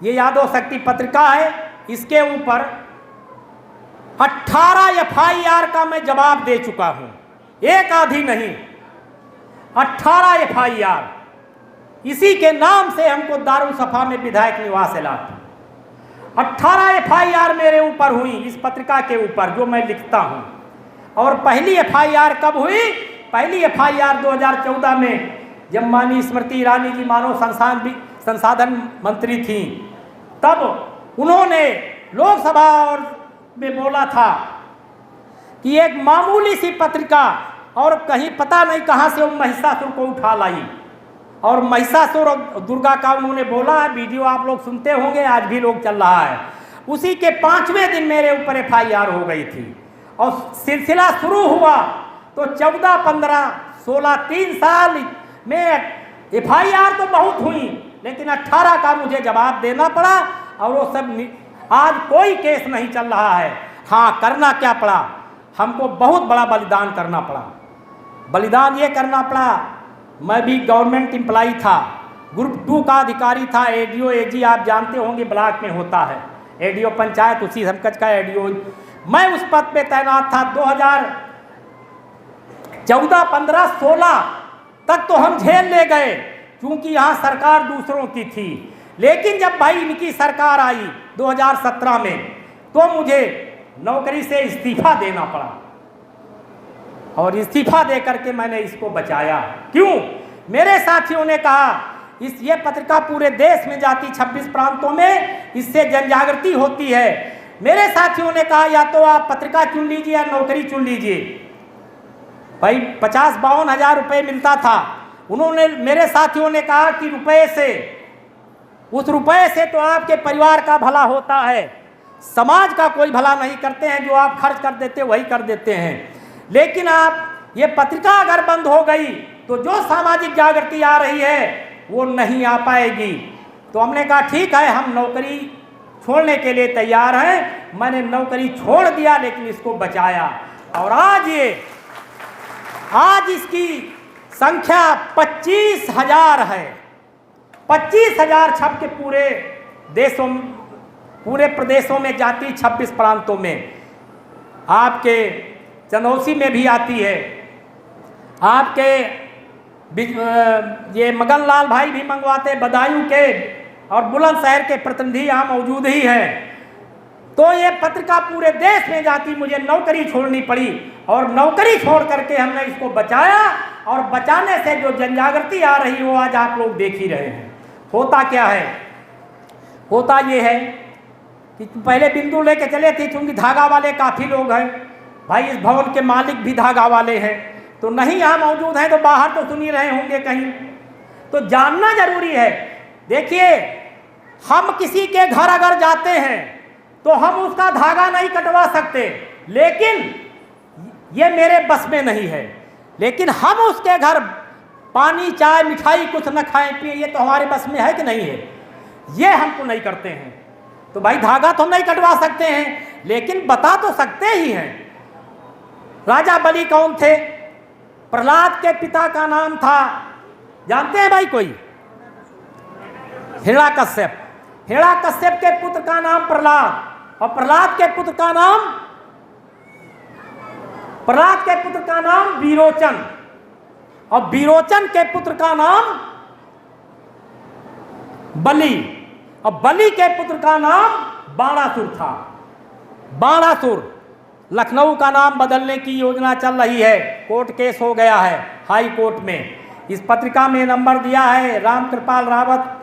ये यादव शक्ति पत्रिका है, इसके ऊपर 18 FIR का मैं जवाब दे चुका हूं, एक आधी नहीं, 18 FIR। इसी के नाम से हमको दारुसफा में विधायक निवास एलाट, 18 FIR मेरे ऊपर हुई इस पत्रिका के ऊपर जो मैं लिखता हूं। और पहली FIR कब हुई? पहली FIR 2014 में, जब माननीय स्मृति ईरानी जी मानव संसाधन मंत्री थी, तब उन्होंने लोकसभा और में बोला था कि एक मामूली सी पत्रिका, और कहीं पता नहीं कहां से वो महिषासुर को उठा लाई, और महिषासुर और दुर्गा का उन्होंने बोला है, वीडियो आप लोग सुनते होंगे, आज भी लोग चल रहा है। उसी के 5वें दिन मेरे ऊपर FIR हो गई थी, और सिलसिला शुरू हुआ तो 14, 15, 16, 3 साल में FIR तो बहुत हुई, लेकिन 18 का मुझे जवाब देना पड़ा, और वो सब आज कोई केस नहीं चल रहा है। हाँ, करना क्या पड़ा? हमको बहुत बड़ा बलिदान करना पड़ा। बलिदान ये करना पड़ा, मैं भी गवर्नमेंट एम्प्लॉई था, ग्रुप 2 का अधिकारी था, ADO AG आप जानते होंगे ब्लॉक में होता है, ADO पंचायत उसी समकक्ष का ADO। मैं उस पद पे तैनात था। 2014, 15, 16 तक तो हम झेल ले गए, क्योंकि यहाँ सरकार दूसरों की थी। लेकिन जब भाई इनकी सरकार आई 2017 में, तो मुझे नौकरी से इस्तीफा देना पड़ा, और इस्तीफा दे करके मैंने इसको बचाया। क्यों? मेरे साथियों ने कहा ये पत्रिका पूरे देश में जाती, 26 प्रांतों में, इससे जनजागृति होती है। मेरे साथियों ने कहा या तो आप पत्रिका चुन लीजिए या नौकरी चुन लीजिए। भाई 50-52 हज़ार रुपये मिलता था। उन्होंने, मेरे साथियों ने कहा कि रुपये से, उस रुपये से तो आपके परिवार का भला होता है, समाज का कोई भला नहीं करते हैं, जो आप खर्च कर देते वही कर देते हैं। लेकिन आप ये पत्रिका अगर बंद हो गई तो जो सामाजिक जागृति आ रही है वो नहीं आ पाएगी। तो हमने कहा ठीक है, हम नौकरी छोड़ने के लिए तैयार हैं। मैंने नौकरी छोड़ दिया, लेकिन इसको बचाया, और आज इसकी संख्या 25,000 है। 25,000 छप के पूरे प्रदेशों में जाती, 26 प्रांतों में। आपके चंदौसी में भी आती है, आपके ये मगन लाल भाई भी मंगवाते, बदायूं के और बुलंदशहर के प्रतिनिधि यहाँ मौजूद ही हैं। तो ये पत्रिका पूरे देश में जाती, मुझे नौकरी छोड़नी पड़ी, और नौकरी छोड़ करके हमने इसको बचाया, और बचाने से जो जनजागृति आ रही वो आज आप लोग देख ही रहे हैं। होता क्या है? होता ये है कि पहले बिंदु लेके चले थे, क्योंकि धागा वाले काफ़ी लोग हैं भाई, इस भवन के मालिक भी धागा वाले हैं, तो नहीं यहाँ मौजूद हैं तो बाहर तो सुन ही रहे होंगे कहीं। तो जानना जरूरी है। देखिए, हम किसी के घर अगर जाते हैं तो हम उसका धागा नहीं कटवा सकते, लेकिन ये मेरे बस में नहीं है। लेकिन हम उसके घर पानी, चाय, मिठाई कुछ न खाएं पिए, ये तो हमारे बस में है कि नहीं है? ये हमको नहीं करते हैं। तो भाई धागा तो नहीं कटवा सकते हैं, लेकिन बता तो सकते ही हैं। राजा बलि कौन थे? प्रहलाद के पिता का नाम था, जानते हैं भाई कोई? हिरण्याकश्यप। हिरण्याकश्यप के पुत्र का नाम प्रहलाद, और प्रहलाद के पुत्र का नाम विरोचन, और विरोचन के पुत्र का नाम बलि, और बलि के पुत्र का नाम बाणासुर था। बाणासुर, लखनऊ का नाम बदलने की योजना चल रही है, कोर्ट केस हो गया है हाई कोर्ट में। इस पत्रिका में नंबर दिया है, रामकृपाल रावत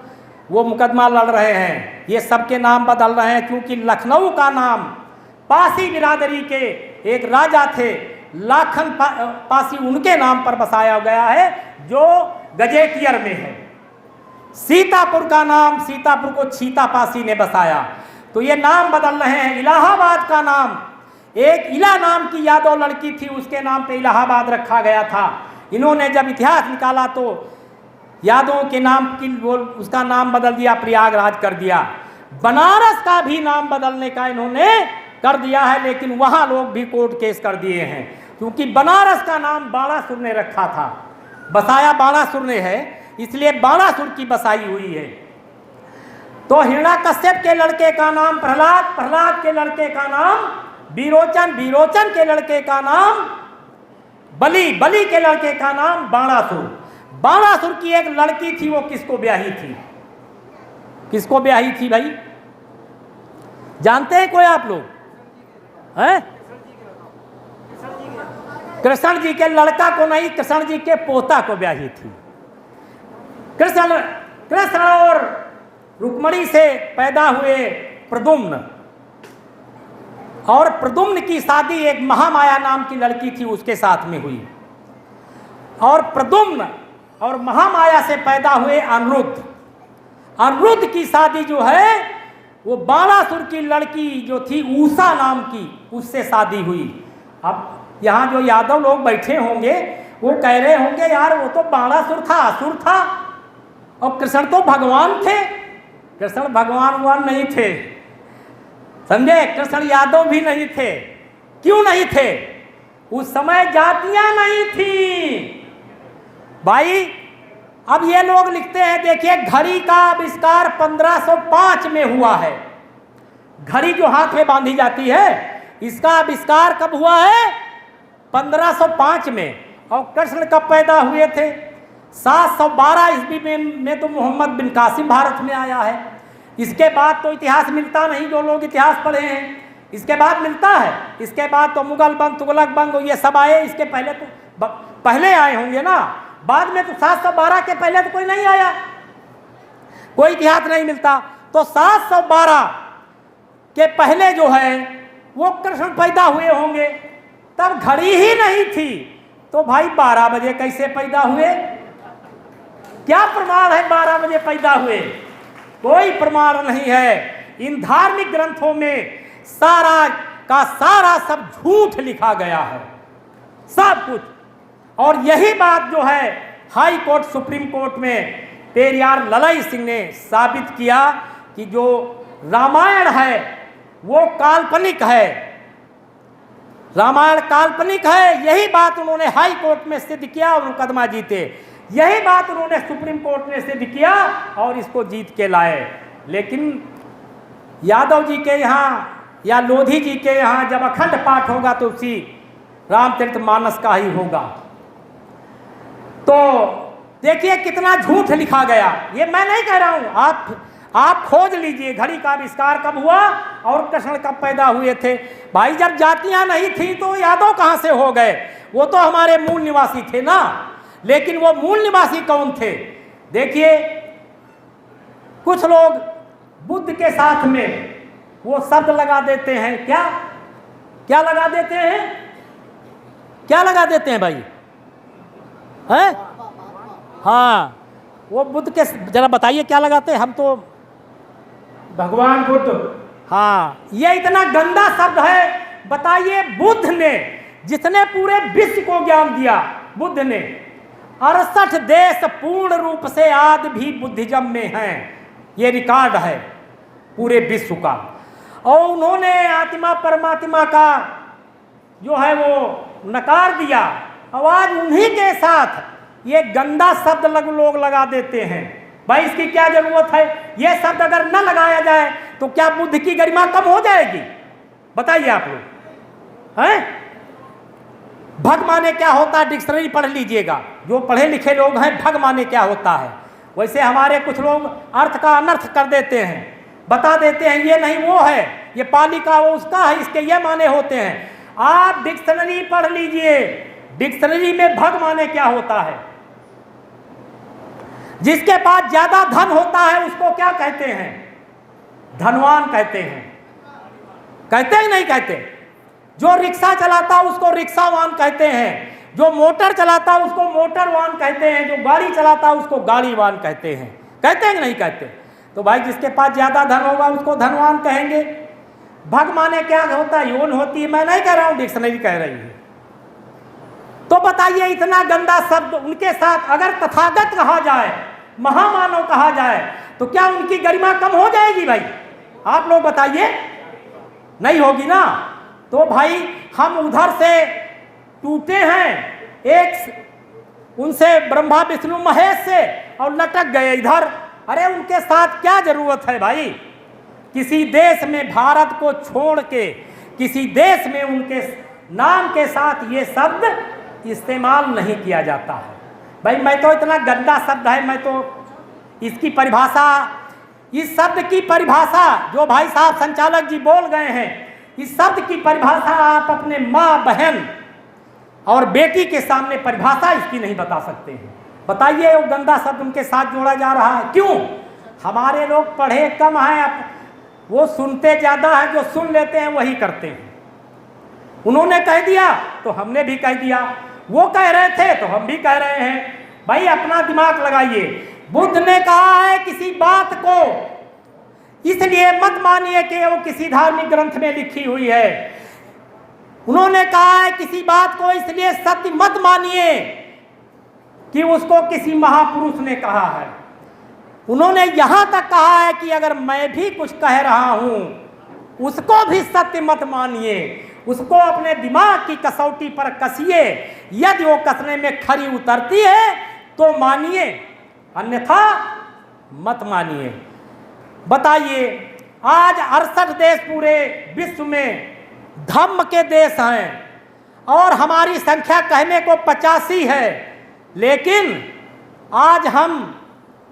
वो मुकदमा लड़ रहे हैं। ये सबके नाम बदल रहे हैं, क्योंकि लखनऊ का नाम पासी बिरादरी के एक राजा थे, लाखन पासी, उनके नाम पर बसाया गया है, जो गजेटियर में है। सीतापुर का नाम, सीतापुर को छीता पासी ने बसाया। तो ये नाम बदल रहे हैं। इलाहाबाद का नाम, एक इला नाम की यादव लड़की थी, उसके नाम पे इलाहाबाद रखा गया था। इन्होंने जब इतिहास निकाला तो यादवों के नाम की उसका नाम बदल दिया, प्रयागराज कर दिया। बनारस का भी नाम बदलने का इन्होंने कर दिया है, लेकिन वहाँ लोग भी कोर्ट केस कर दिए हैं, क्योंकि बनारस का नाम बाणासुर ने रखा था, बसाया बाणासुर ने है, इसलिए बाणासुर की बसाई हुई है। तो हिरण्याकश्यप के लड़के का नाम प्रहलाद, प्रहलाद के लड़के का नाम विरोचन, विरोचन के लड़के का नाम बलि, बलि के लड़के का नाम बाणासुर। बाणासुर की एक लड़की थी, वो किसको ब्याही थी? किसको ब्याही थी भाई? जानते हैं कोई आप लोग? हैं? कृष्ण जी के लड़का को नहीं, कृष्ण जी के पोता को ब्याही थी। कृष्ण और रुक्मणी से पैदा हुए प्रद्युम्न, और प्रद्युम्न की शादी एक महामाया नाम की लड़की थी उसके साथ में हुई, और प्रद्युम्न और महामाया से पैदा हुए अनिरुद्ध। अनिरुद्ध की शादी जो है वो बाणासुर की लड़की जो थी उषा नाम की, उससे शादी हुई। अब यहाँ जो यादव लोग बैठे होंगे वो कह रहे होंगे यार वो तो बाणासुर था, असुर था, और कृष्ण तो भगवान थे। कृष्ण भगवान नहीं थे, समझे? कृष्ण यादव भी नहीं थे। क्यों नहीं थे? उस समय जातियां नहीं थी भाई। अब ये लोग लिखते हैं, देखिए घड़ी का आविष्कार 1505 में हुआ है। घड़ी जो हाथ में बांधी जाती है इसका आविष्कार कब हुआ है? 1505 में। और कृष्ण कब पैदा हुए थे? 712 ईस्वी में तो मोहम्मद बिन कासिम भारत में आया है। इसके बाद तो इतिहास मिलता नहीं, जो लोग इतिहास पढ़े हैं इसके बाद मिलता है। इसके बाद तो मुगल बंग, तुगलक बंग, ये सब आए। इसके पहले तो पहले आए होंगे ना, बाद में तो 712 के पहले तो कोई नहीं आया, कोई इतिहास नहीं मिलता। तो 712 के पहले जो है वो कृष्ण पैदा हुए होंगे, तब घड़ी ही नहीं थी। तो भाई 12 बजे कैसे पैदा हुए? क्या प्रमाण है 12 बजे पैदा हुए? कोई प्रमाण नहीं है। इन धार्मिक ग्रंथों में सारा का सारा सब झूठ लिखा गया है, सब कुछ। और यही बात जो है हाई कोर्ट, सुप्रीम कोर्ट में पेरियार ललई सिंह ने साबित किया कि जो रामायण है वो काल्पनिक है, रामायण काल्पनिक है। यही बात उन्होंने हाई कोर्ट में सिद्ध किया और मुकदमा जीते। यही बात उन्होंने सुप्रीम कोर्ट में सिद्ध किया और इसको जीत के लाए। लेकिन यादव जी के यहाँ या लोधी जी के यहाँ जब अखंड पाठ होगा तो उसी रामचरितमानस का ही होगा। तो देखिए कितना झूठ लिखा गया। ये मैं नहीं कह रहा हूँ, आप खोज लीजिए घड़ी का आविष्कार कब हुआ और कृष्ण कब पैदा हुए थे। भाई जब जातियां नहीं थी तो यादव कहाँ से हो गए? वो तो हमारे मूल निवासी थे ना। लेकिन वो मूल निवासी कौन थे? देखिए कुछ लोग बुद्ध के साथ में वो शब्द लगा देते हैं। क्या लगा देते हैं? क्या लगा देते हैं भाई? हैं? हाँ, वो बुद्ध के, जरा बताइए क्या लगाते हैं? हम तो भगवान बुद्ध। हाँ, ये इतना गंदा शब्द है। बताइए बुद्ध ने, जिसने पूरे विश्व को ज्ञान दिया, बुद्ध ने 68 देश पूर्ण रूप से आज भी बुद्धिज्म में हैं। ये रिकॉर्ड है पूरे विश्व का। और उन्होंने आत्मा परमात्मा का जो है वो नकार दिया। आवाज उन्हीं के साथ ये गंदा शब्द लोग लगा देते हैं। भाई इसकी क्या जरूरत है? ये शब्द अगर न लगाया जाए तो क्या बुद्ध की गरिमा कम हो जाएगी? बताइए आप लोग हैं? भग माने क्या होता है? डिक्शनरी पढ़ लीजिएगा, जो पढ़े लिखे लोग हैं। भग माने क्या होता है? वैसे हमारे कुछ लोग अर्थ का अनर्थ कर देते हैं, बता देते हैं ये नहीं वो है, ये पाली का वो उसका है, इसके ये माने होते हैं। आप डिक्शनरी पढ़ लीजिए, डिक्शनरी में भग माने क्या होता है। जिसके पास ज्यादा धन होता है उसको क्या कहते हैं? धनवान कहते हैं। कहते हैं नहीं कहते? जो रिक्शा चलाता उसको रिक्शावान कहते हैं, जो मोटर चलाता उसको मोटरवान कहते हैं, जो गाड़ी चलाता उसको गाड़ीवान कहते हैं। कहते हैं कि नहीं कहते? तो भाई जिसके पास ज्यादा धन होगा उसको धनवान कहेंगे। भग माने क्या होता है? यौन होती है। मैं नहीं कह रहा हूं, डिक्शनरी कह रही है। तो बताइए इतना गंदा शब्द उनके साथ अगर तथागत कहा जाए, महामानव कहा जाए, तो क्या उनकी गरिमा कम हो जाएगी भाई? आप लोग बताइए, नहीं होगी ना। तो भाई हम उधर से टूटे हैं, एक उनसे ब्रह्मा विष्णु महेश से, और लटक गए इधर। अरे उनके साथ क्या जरूरत है भाई? किसी देश में भारत को छोड़ के किसी देश में उनके नाम के साथ ये शब्द इस्तेमाल नहीं किया जाता है। भाई मैं तो इतना गंदा शब्द है, मैं तो इसकी परिभाषा, इस शब्द की परिभाषा जो भाई साहब संचालक जी बोल गए हैं, इस शब्द की परिभाषा आप अपने माँ बहन और बेटी के सामने परिभाषा इसकी नहीं बता सकते हैं। बताइए वो गंदा शब्द उनके साथ जोड़ा जा रहा है क्यों? हमारे लोग पढ़े कम हैं, वो सुनते ज़्यादा हैं, जो सुन लेते हैं वही करते हैं। उन्होंने कह दिया तो हमने भी कह दिया, वो कह रहे थे तो हम भी कह रहे हैं। भाई अपना दिमाग लगाइए। बुद्ध ने कहा है किसी बात को इसलिए मत मानिए कि वो किसी धार्मिक ग्रंथ में लिखी हुई है। उन्होंने कहा है किसी बात को इसलिए सत्य मत मानिए कि उसको किसी महापुरुष ने कहा है। उन्होंने यहाँ तक कहा है कि अगर मैं भी कुछ कह रहा हूँ उसको भी सत्य मत मानिए, उसको अपने दिमाग की कसौटी पर कसिए, यदि वो कसने में खरी उतरती है तो मानिए, अन्यथा मत मानिए। बताइए आज 68 देश पूरे विश्व में धम्म के देश हैं और हमारी संख्या कहने को 85 है, लेकिन आज हम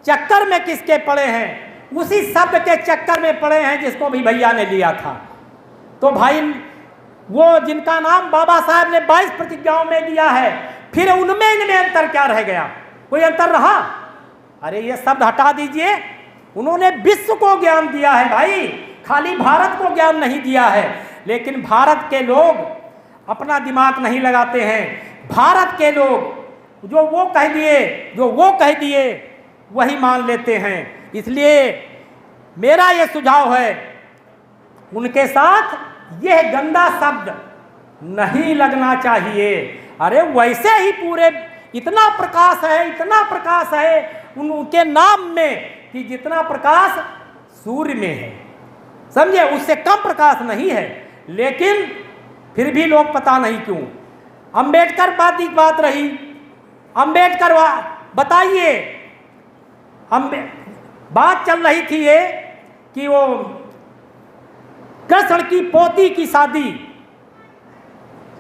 चक्कर में किसके पड़े हैं? उसी शब्द के चक्कर में पड़े हैं जिसको भी भैया ने लिया था। तो भाई वो जिनका नाम बाबा साहब ने 22 प्रतिज्ञाओं में दिया है, फिर उनमें इनमें अंतर क्या रह गया? कोई अंतर रहा? अरे ये शब्द हटा दीजिए। उन्होंने विश्व को ज्ञान दिया है भाई, खाली भारत को ज्ञान नहीं दिया है। लेकिन भारत के लोग अपना दिमाग नहीं लगाते हैं। भारत के लोग जो वो कह दिए वही मान लेते हैं। इसलिए मेरा ये सुझाव है उनके साथ यह गंदा शब्द नहीं लगना चाहिए। अरे वैसे ही पूरे इतना प्रकाश है उनके नाम में कि जितना प्रकाश सूर्य में है, समझे, उससे कम प्रकाश नहीं है। लेकिन फिर भी लोग पता नहीं क्यों। अंबेडकर बात रही। अंबेडकर बताइए, बात चल रही थी ये कि वो कृष्ण की पोती की शादी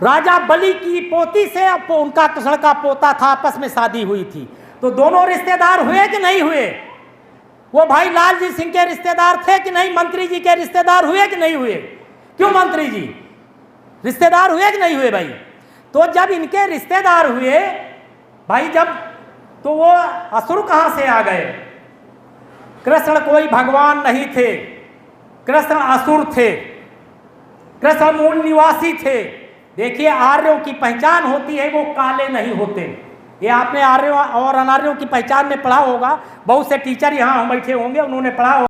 राजा बलि की पोती से उनका कृष्ण का पोता था, आपस में शादी हुई थी। तो दोनों रिश्तेदार हुए कि नहीं हुए? वो भाई लालजी सिंह के रिश्तेदार थे कि नहीं? मंत्री जी के रिश्तेदार हुए कि नहीं हुए? क्यों मंत्री जी रिश्तेदार हुए कि नहीं हुए भाई? तो जब इनके रिश्तेदार हुए भाई, जब तो वो असुर कहाँ से आ गए? कृष्ण कोई भगवान नहीं थे, कृष्ण असुर थे, कृष्ण मूल निवासी थे। देखिए आर्यों की पहचान होती है, वो काले नहीं होते। ये आपने आर्यों और अनार्यों की पहचान में पढ़ा होगा, बहुत से टीचर यहाँ हम बैठे होंगे, उन्होंने पढ़ा होगा।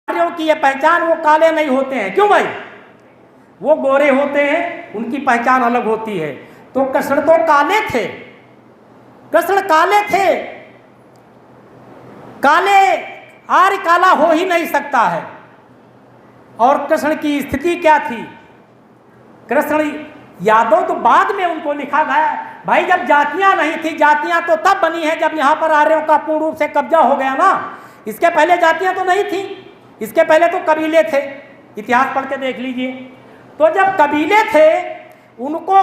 आर्यों की ये पहचान, वो काले नहीं होते हैं। क्यों भाई? वो गोरे होते हैं, उनकी पहचान अलग होती है। तो कृष्ण तो काले थे, कृष्ण काले थे। काले आर्य काला हो ही नहीं सकता है। और कृष्ण की स्थिति क्या थी? कृष्ण यादव तो बाद में उनको लिखा गया भाई, जब जातियां नहीं थी। जातियां तो तब बनी है जब यहाँ पर आर्यों का पूर्ण रूप से कब्जा हो गया ना। इसके पहले जातियां तो नहीं थी, इसके पहले तो कबीले थे। इतिहास पढ़ के देख लीजिए। तो जब कबीले थे, उनको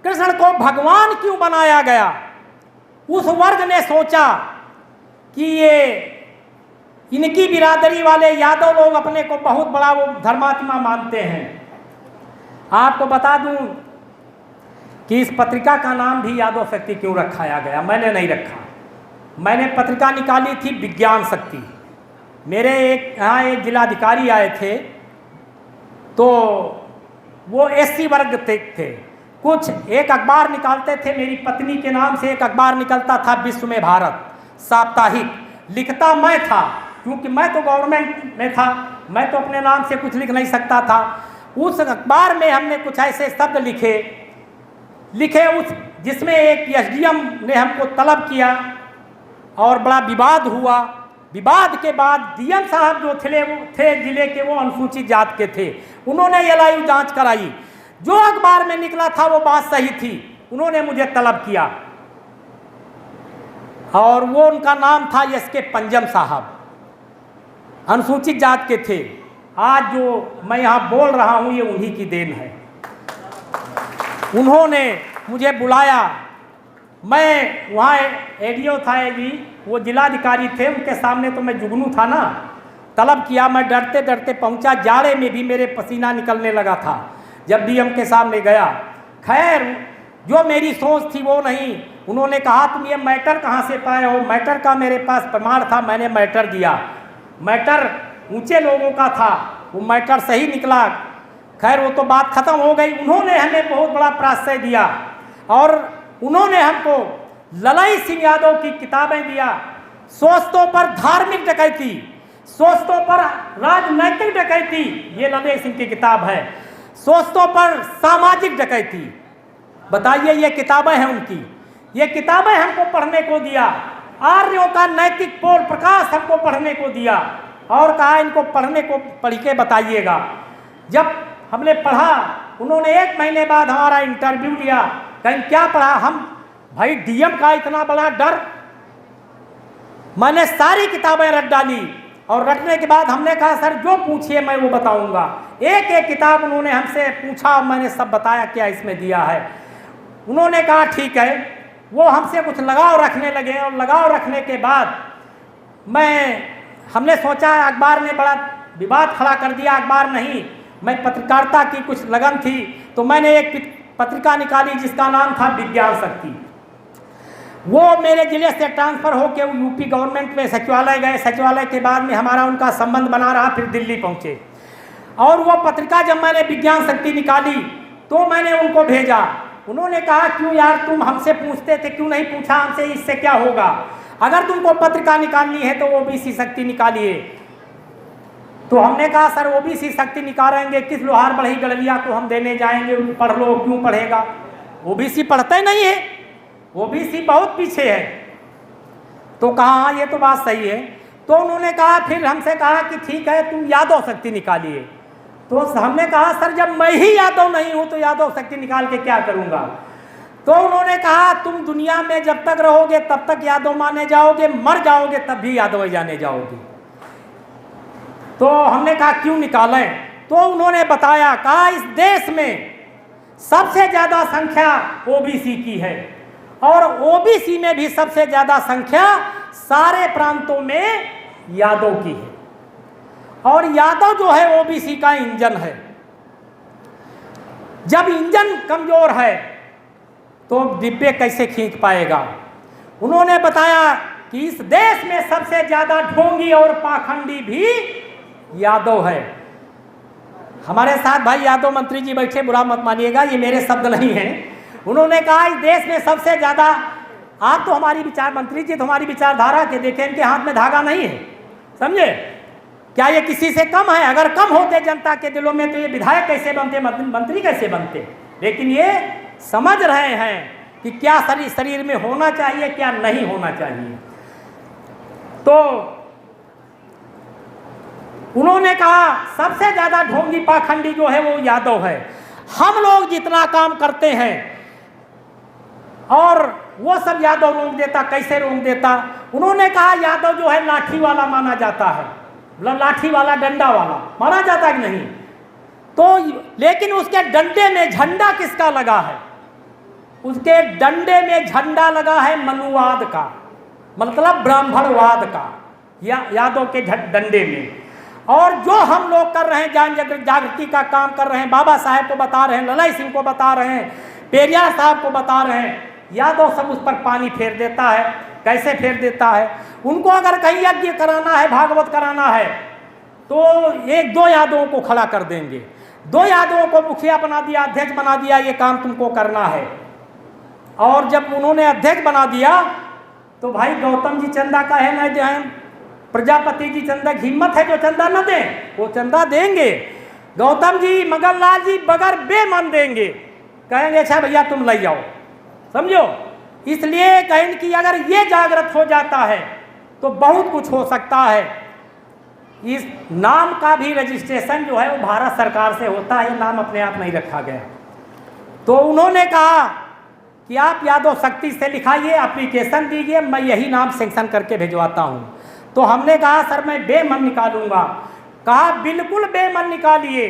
कृष्ण को भगवान क्यों बनाया गया? उस वर्ग ने सोचा कि ये इनकी बिरादरी वाले यादव लोग अपने को बहुत बड़ा वो धर्मात्मा मानते हैं। आपको बता दूं कि इस पत्रिका का नाम भी यादव शक्ति क्यों रखाया गया? मैंने नहीं रखा। मैंने पत्रिका निकाली थी विज्ञान शक्ति। मेरे यहाँ एक जिलाधिकारी आए थे, तो वो एससी वर्ग थे। कुछ एक अखबार निकालते थे, मेरी पत्नी के नाम से एक अखबार निकलता था विश्व में भारत साप्ताहिक। लिखता मैं था, क्योंकि मैं तो गवर्नमेंट में था, मैं तो अपने नाम से कुछ लिख नहीं सकता था। उस अखबार में हमने कुछ ऐसे शब्द लिखे उस जिसमें एक एसडीएम ने हमको तलब किया और बड़ा विवाद हुआ। विवाद के बाद डीएम साहब जो थे जिले के, वो अनुसूचित जात के थे। उन्होंने एलआईयू जांच कराई। जो अखबार में निकला था वो बात सही थी। उन्होंने मुझे तलब किया और वो उनका नाम था एस.के. पंजम साहब, अनुसूचित जात के थे। आज जो मैं यहाँ बोल रहा हूँ ये उन्हीं की देन है। उन्होंने मुझे बुलाया, मैं वहाँ एडीओ था जी, वो जिलाधिकारी थे, उनके सामने तो मैं जुगनू था ना, तलब किया। मैं डरते डरते पहुँचा, जाड़े में भी मेरे पसीना निकलने लगा था जब डीएम के सामने गया। खैर जो मेरी सोच थी वो नहीं। उन्होंने कहा तुम ये मैटर कहाँ से पाए हो? मैटर का मेरे पास प्रमाण था, मैंने मैटर दिया। मैटर ऊंचे लोगों का था, वो मैटर सही निकला। खैर वो तो बात खत्म हो गई। उन्होंने हमें बहुत बड़ा प्राश्रय दिया और उन्होंने हमको ललाई सिंह यादव की किताबें दिया। सोचतों पर धार्मिक डकैती, सोचतों पर राजनैतिक डकैती, ये ललाई सिंह की किताब है। सोचतों पर सामाजिक डकैती, बताइए ये किताबें हैं उनकी। ये किताबें हमको पढ़ने को दिया। आर्यों का नैतिक पोल प्रकाश हमको पढ़ने को दिया और कहा इनको पढ़ने को पढ़ के बताइएगा। जब हमने पढ़ा, उन्होंने 1 महीने बाद हमारा इंटरव्यू लिया। कहीं क्या पढ़ा? हम भाई डीएम का इतना बड़ा डर। मैंने सारी किताबें रट डाली और रटने के बाद हमने कहा सर जो पूछिए मैं वो बताऊंगा। एक एक किताब उन्होंने हमसे पूछा, मैंने सब बताया क्या इसमें दिया है। उन्होंने कहा ठीक है। वो हमसे कुछ लगाव रखने लगे और लगाव रखने के बाद हमने सोचा अखबार ने बड़ा विवाद खड़ा कर दिया। अखबार नहीं, मैं पत्रकारिता की कुछ लगन थी तो मैंने एक पत्रिका निकाली जिसका नाम था विज्ञान शक्ति। वो मेरे ज़िले से ट्रांसफ़र होकर वो यूपी गवर्नमेंट में सचिवालय गए। सचिवालय के बाद में हमारा उनका संबंध बना रहा, फिर दिल्ली पहुँचे। और वो पत्रिका जब मैंने विज्ञान शक्ति निकाली तो मैंने उनको भेजा। उन्होंने कहा क्यों यार तुम हमसे पूछते थे, क्यों नहीं पूछा हमसे, इससे क्या होगा? अगर तुमको पत्रिका निकालनी है तो ओबीसी शक्ति निकालिए। तो हमने कहा सर ओबीसी शक्ति निकालेंगे, किस लोहार बढ़ई गड़लिया को हम देने जाएंगे? पढ़ लो, क्यों पढ़ेगा? ओबीसी पढ़ते नहीं है, ओबीसी बहुत पीछे है। तो कहा हाँ ये तो बात सही है। तो उन्होंने कहा, फिर हमसे कहा कि ठीक है तुम यादव शक्ति निकालिए। तो हमने कहा सर जब मैं ही यादव नहीं हूँ तो यादव शक्ति निकाल के क्या करूँगा? तो उन्होंने कहा तुम दुनिया में जब तक रहोगे तब तक यादव माने जाओगे, मर जाओगे तब भी यादव जाने जाओगे। तो हमने कहा क्यों निकालें? तो उन्होंने बताया, कहा इस देश में सबसे ज़्यादा संख्या ओबीसी की है और ओबीसी में भी सबसे ज़्यादा संख्या सारे प्रांतों में यादव की है। और यादव जो है ओबीसी का इंजन है। जब इंजन कमजोर है तो डिब्बे कैसे खींच पाएगा? उन्होंने बताया कि इस देश में सबसे ज़्यादा ढोंगी और पाखंडी भी यादव है। हमारे साथ भाई यादव मंत्री जी बैठे, बुरा मत मानिएगा, ये मेरे शब्द नहीं हैं। उन्होंने कहा इस देश में सबसे ज़्यादा, आप तो हमारी विचार मंत्री जी तो हमारी विचारधारा के देखें, इनके हाथ में धागा नहीं है, समझे? क्या ये किसी से कम है? अगर कम होते जनता के दिलों में तो ये विधायक कैसे बनते, मंत्री कैसे बनते? लेकिन ये समझ रहे हैं कि क्या शरीर में होना चाहिए, क्या नहीं होना चाहिए। तो उन्होंने कहा सबसे ज़्यादा ढोंगी पाखंडी जो है वो यादव है। हम लोग जितना काम करते हैं और वो सब यादव रोक देता। कैसे रोक देता? उन्होंने कहा यादव जो है लाठी वाला माना जाता है, लाठी वाला, डंडा वाला माना जाता कि नहीं? तो लेकिन उसके डंडे में झंडा किसका लगा है? उसके डंडे में झंडा लगा है मनुवाद का, मतलब ब्राह्मणवाद का, यादव के डंडे में। और जो हम लोग कर रहे हैं जान जागृति का काम कर रहे हैं, बाबा साहेब को बता रहे हैं, ललाई सिंह को बता रहे हैं, पेरियार साहब को बता रहे हैं, यादव सब उस पर पानी फेर देता है। कैसे फेर देता है? उनको अगर कहीं यज्ञ कराना है, भागवत कराना है तो 1-2 यादवों को खड़ा कर देंगे, 2 यादवों को मुखिया बना दिया, अध्यक्ष बना दिया, ये काम तुमको करना है। और जब उन्होंने अध्यक्ष बना दिया तो भाई गौतम जी चंदा का है न दें, प्रजापति जी चंदा की हिम्मत है जो चंदा न दें, वो चंदा देंगे। गौतम जी, मगनलाल जी बगैर बेमन देंगे, कहेंगे अच्छा भैया तुम ले जाओ, समझो। इसलिए कहें कि अगर ये जागृत हो जाता है तो बहुत कुछ हो सकता है। इस नाम का भी रजिस्ट्रेशन जो है वो भारत सरकार से होता है, नाम अपने आप नहीं रखा गया। तो उन्होंने कहा कि आप यादव शक्ति से लिखाइए, एप्लीकेशन दीजिए, मैं यही नाम सेंक्शन करके भिजवाता हूँ। तो हमने कहा सर मैं बेमन निकालूंगा। कहा बिल्कुल बेमन निकालिए,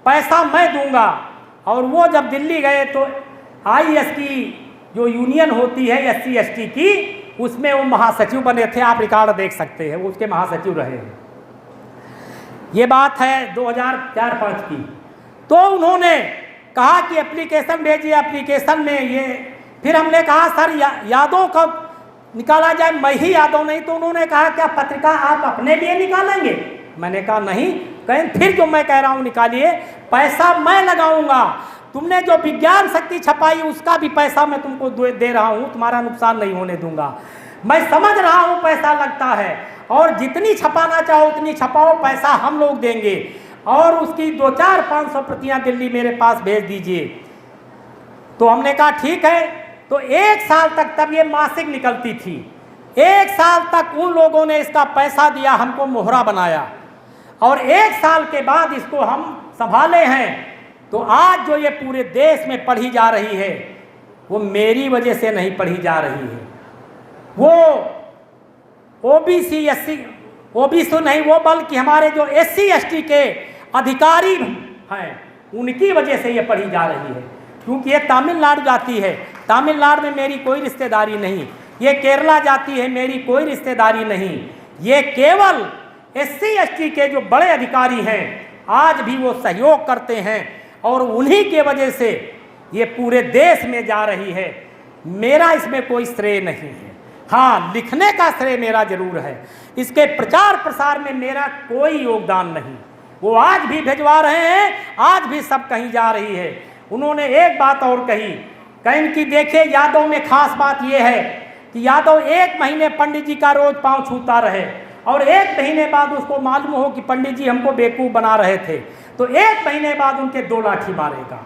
पैसा मैं दूंगा। और वो जब दिल्ली गए तो IS की जो यूनियन होती है SC ST की, उसमें वो महासचिव बने थे, आप रिकॉर्ड देख सकते हैं, वो उसके महासचिव रहे हैं। ये बात है 2004-05 की। तो उन्होंने कहा कि एप्लीकेशन भेजिए, एप्लीकेशन में ये, फिर हमने कहा सर यादव कब निकाला जाए, मैं ही यादव नहीं। तो उन्होंने कहा क्या पत्रिका आप अपने लिए निकालेंगे? मैंने कहा नहीं। कहें फिर जो मैं कह रहा हूँ निकालिए, पैसा मैं लगाऊंगा, तुमने जो विज्ञान शक्ति छपाई उसका भी पैसा मैं तुमको दे रहा हूँ, तुम्हारा नुकसान नहीं होने दूंगा। मैं समझ रहा हूँ पैसा लगता है, और जितनी छपाना चाहो उतनी छपाओ, पैसा हम लोग देंगे, और उसकी 200-500 प्रतियां दिल्ली मेरे पास भेज दीजिए। तो हमने कहा ठीक है। तो 1 साल तक, तब ये मासिक निकलती थी, 1 साल तक उन लोगों ने इसका पैसा दिया, हमको मोहरा बनाया, और 1 साल के बाद इसको हम संभाले हैं। तो आज जो ये पूरे देश में पढ़ी जा रही है, वो मेरी वजह से नहीं पढ़ी जा रही है, वो OBC नहीं, वो बल्कि हमारे जो SC ST के अधिकारी हैं उनकी वजह से ये पढ़ी जा रही है। क्योंकि ये तमिलनाडु जाती है, तमिलनाडु में मेरी कोई रिश्तेदारी नहीं, ये केरला जाती है, मेरी कोई रिश्तेदारी नहीं, ये केवल SC ST के जो बड़े अधिकारी हैं आज भी वो सहयोग करते हैं, और उन्हीं के वजह से ये पूरे देश में जा रही है। मेरा इसमें कोई श्रेय नहीं है। हाँ, लिखने का श्रेय मेरा जरूर है, इसके प्रचार प्रसार में मेरा कोई योगदान नहीं। वो आज भी भिजवा रहे हैं, आज भी सब कहीं जा रही है। उन्होंने एक बात और कही, कहीं कि देखिए यादव में खास बात यह है कि यादव 1 महीने पंडित जी का रोज पांव छूता रहे, और 1 महीने बाद उसको मालूम हो कि पंडित जी हमको बेवकूफ़ बना रहे थे, तो 1 महीने बाद उनके 2 लाठी मारेगा।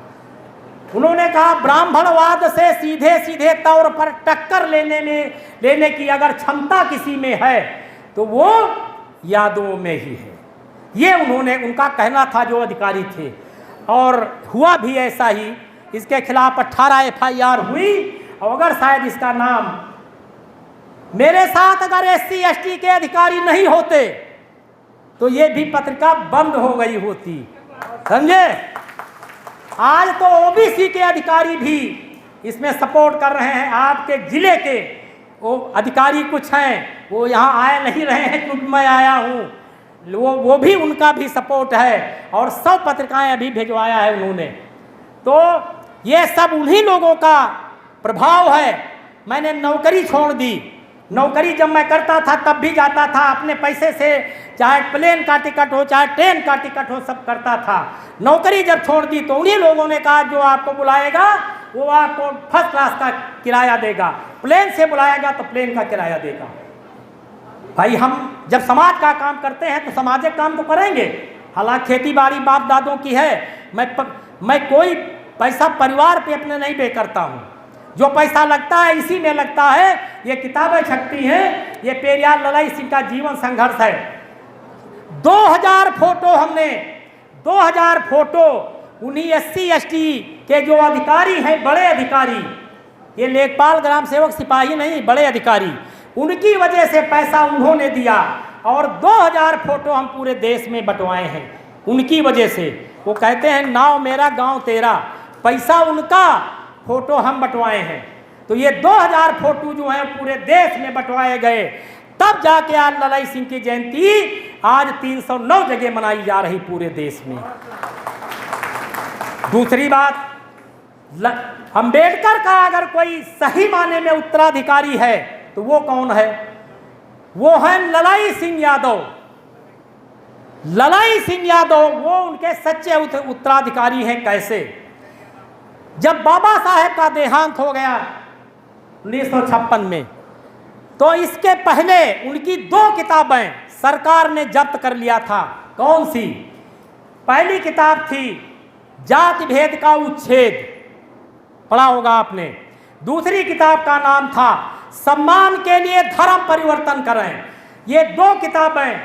उन्होंने कहा ब्राह्मणवाद से सीधे सीधे तौर पर टक्कर लेने की अगर क्षमता किसी में है तो वो यादवों में ही है। ये उनका कहना था जो अधिकारी थे, और हुआ भी ऐसा ही। इसके खिलाफ 18 FIR हुई, और अगर शायद इसका नाम मेरे साथ अगर SC ST के अधिकारी नहीं होते तो ये भी पत्रिका बंद हो गई होती, समझे। आज तो OBC के अधिकारी भी इसमें सपोर्ट कर रहे हैं। आपके जिले के वो अधिकारी कुछ हैं, वो यहाँ आए नहीं रहे हैं क्योंकि मैं आया हूँ, वो भी, उनका भी सपोर्ट है, और सब पत्रिकाएं अभी भिजवाया है उन्होंने। तो ये सब उन्हीं लोगों का प्रभाव है। मैंने नौकरी छोड़ दी। नौकरी जब मैं करता था तब भी जाता था अपने पैसे से, चाहे प्लेन का टिकट हो चाहे ट्रेन का टिकट हो, सब करता था। नौकरी जब छोड़ दी तो उन्हीं लोगों ने कहा जो आपको बुलाएगा वो आपको फर्स्ट क्लास का किराया देगा, प्लेन से बुलाएगा तो प्लेन का किराया देगा। भाई हम जब समाज का काम करते हैं तो सामाजिक काम तो करेंगे। हालांकि खेती बाड़ी बाप दादों की है, मैं कोई पैसा परिवार पे अपने नहीं पे करता हूँ। जो पैसा लगता है इसी में लगता है। ये किताबें छपती हैं, ये पेरियार ललाई सिंह का जीवन संघर्ष है। 2000 फोटो हमने, 2000 फोटो उन्हीं SC ST के जो अधिकारी हैं, बड़े अधिकारी, ये लेखपाल ग्राम सेवक सिपाही नहीं, बड़े अधिकारी, उनकी वजह से पैसा उन्होंने दिया, और 2000 फोटो हम पूरे देश में बंटवाए हैं उनकी वजह से। वो कहते हैं नाव मेरा गांव तेरा, पैसा उनका, फोटो हम बंटवाए हैं। तो ये 2000 फोटो जो हैं पूरे देश में बंटवाए गए, तब जाके आज ललाई सिंह की जयंती आज 309 जगह मनाई जा रही पूरे देश में। दूसरी बात, अंबेडकर का अगर कोई सही माने में उत्तराधिकारी है तो वो कौन है? वो है ललाई सिंह यादव। ललाई सिंह यादव वो उनके सच्चे उत्तराधिकारी हैं। कैसे? जब बाबा साहेब का देहांत हो गया 1956 में, तो इसके पहले उनकी 2 किताबें सरकार ने जब्त कर लिया था। कौन सी? पहली किताब थी जाति भेद का उच्छेद, पढ़ा होगा आपने। दूसरी किताब का नाम था सम्मान के लिए धर्म परिवर्तन करें। ये 2 किताबें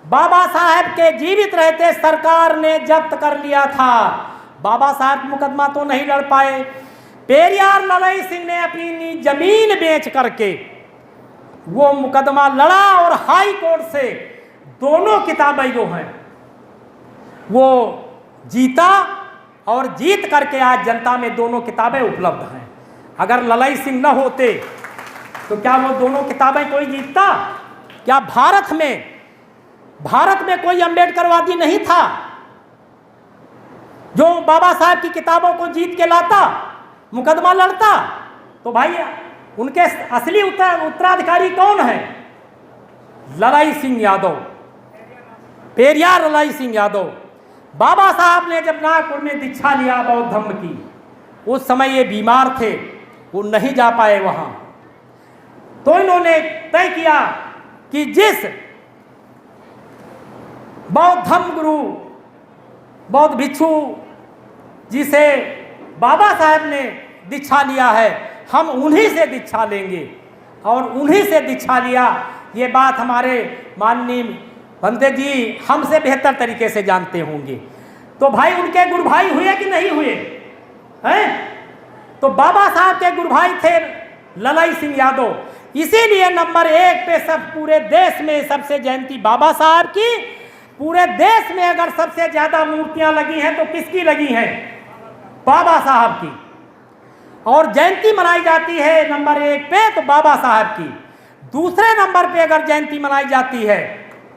बाबा साहेब के जीवित रहते सरकार ने जब्त कर लिया था। बाबा साहब मुकदमा तो नहीं लड़ पाए। पेरियार ललई सिंह ने अपनी जमीन बेच करके वो मुकदमा लड़ा और हाई कोर्ट से दोनों किताबें जो हैं वो जीता और जीत करके आज जनता में दोनों किताबें उपलब्ध हैं। अगर ललई सिंह न होते तो क्या वो दोनों किताबें कोई जीतता? क्या भारत में कोई अंबेडकरवादी नहीं था जो बाबा साहब की किताबों को जीत के लाता, मुकदमा लड़ता? तो भाई उनके असली उत्तराधिकारी कौन है? ललई सिंह यादव, पेरियार ललई सिंह यादव। बाबा साहब ने जब नागपुर में दीक्षा लिया बौद्ध धर्म की, उस समय ये बीमार थे, वो नहीं जा पाए वहाँ। तो इन्होंने तय किया कि जिस बौद्ध धर्म गुरु बौद्ध भिक्षु जिसे बाबा साहब ने दीक्षा लिया है, हम उन्हीं से दीक्षा लेंगे। और उन्हीं से दीक्षा लिया, ये बात हमारे माननीय भंते जी हमसे बेहतर तरीके से जानते होंगे। तो भाई उनके गुरु भाई हुए कि नहीं हुए हैं? तो बाबा साहब के गुरु भाई थे ललई सिंह यादव। इसीलिए नंबर 1 पे सब पूरे देश में सबसे जयंती बाबा साहब की। पूरे देश में अगर सबसे ज्यादा मूर्तियां लगी हैं तो किसकी लगी हैं? बाबा साहब की। और जयंती मनाई जाती है नंबर 1 पे तो बाबा साहब की। दूसरे नंबर पे अगर जयंती मनाई जाती है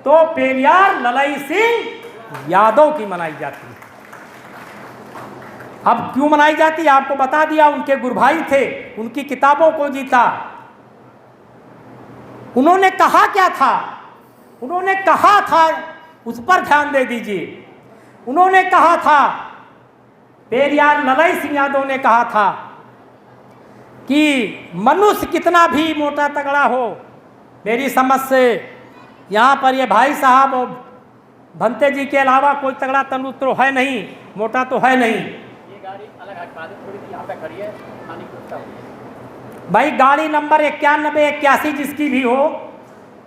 तो पेरियार ललई सिंह यादव की मनाई जाती है। अब क्यों मनाई जाती है आपको बता दिया। उनके गुरु भाई थे, उनकी किताबों को जीता। उन्होंने कहा क्या था? उन्होंने कहा था, उस पर ध्यान दे दीजिए। उन्होंने कहा था, पेरियार ललई सिंह यादव ने कहा था कि मनुष्य कितना भी मोटा तगड़ा हो, मेरी समझ से यहाँ पर ये भाई साहब और भंते जी के अलावा कोई तगड़ा तंदुरुस्त तो है नहीं, मोटा तो है नहीं। ये गाड़ी अलग हटवा दे, थोड़ी सी यहाँ पे खड़ी है, खाने को भाई गाड़ी नंबर 91 81 जिसकी भी हो,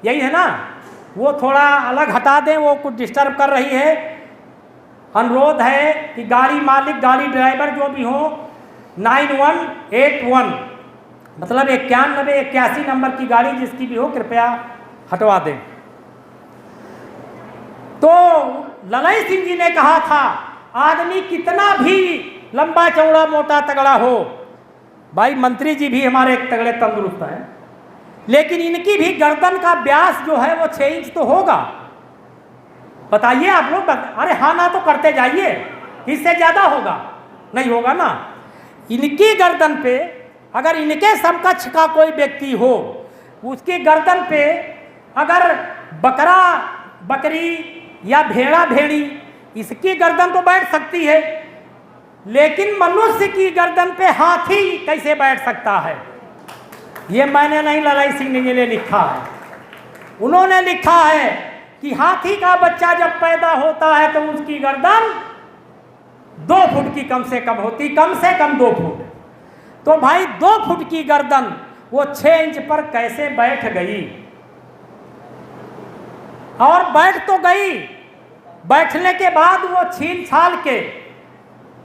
यही है ना, वो थोड़ा अलग हटा दें, वो कुछ डिस्टर्ब कर रही है। अनुरोध है कि गाड़ी मालिक, गाड़ी ड्राइवर जो भी हो 9181 मतलब 91 81 नंबर की गाड़ी जिसकी भी हो कृपया हटवा दें। तो ललई सिंह जी ने कहा था आदमी कितना भी लंबा चौड़ा मोटा तगड़ा हो, भाई मंत्री जी भी हमारे एक तगड़े तंदुरुस्त हैं, लेकिन इनकी भी गर्दन का व्यास जो है वो 6 इंच तो होगा। बताइए आप लोग, अरे हाँ ना तो करते जाइए, इससे ज़्यादा होगा? नहीं होगा ना। इनकी गर्दन पे अगर इनके समकक्ष का कोई व्यक्ति हो, उसकी गर्दन पे अगर बकरा बकरी या भेड़ा भेड़ी, इसकी गर्दन तो बैठ सकती है, लेकिन मनुष्य की गर्दन पे हाथी कैसे बैठ सकता है? ये मैंने नहीं, ललई सिंह ने ये लिखा है। उन्होंने लिखा है कि हाथी का बच्चा जब पैदा होता है तो उसकी गर्दन 2 फुट की कम से कम होती, कम से कम 2 फुट। तो भाई 2 फुट की गर्दन वो 6 इंच पर कैसे बैठ गई? और बैठ तो गई, बैठने के बाद वो छील छाल के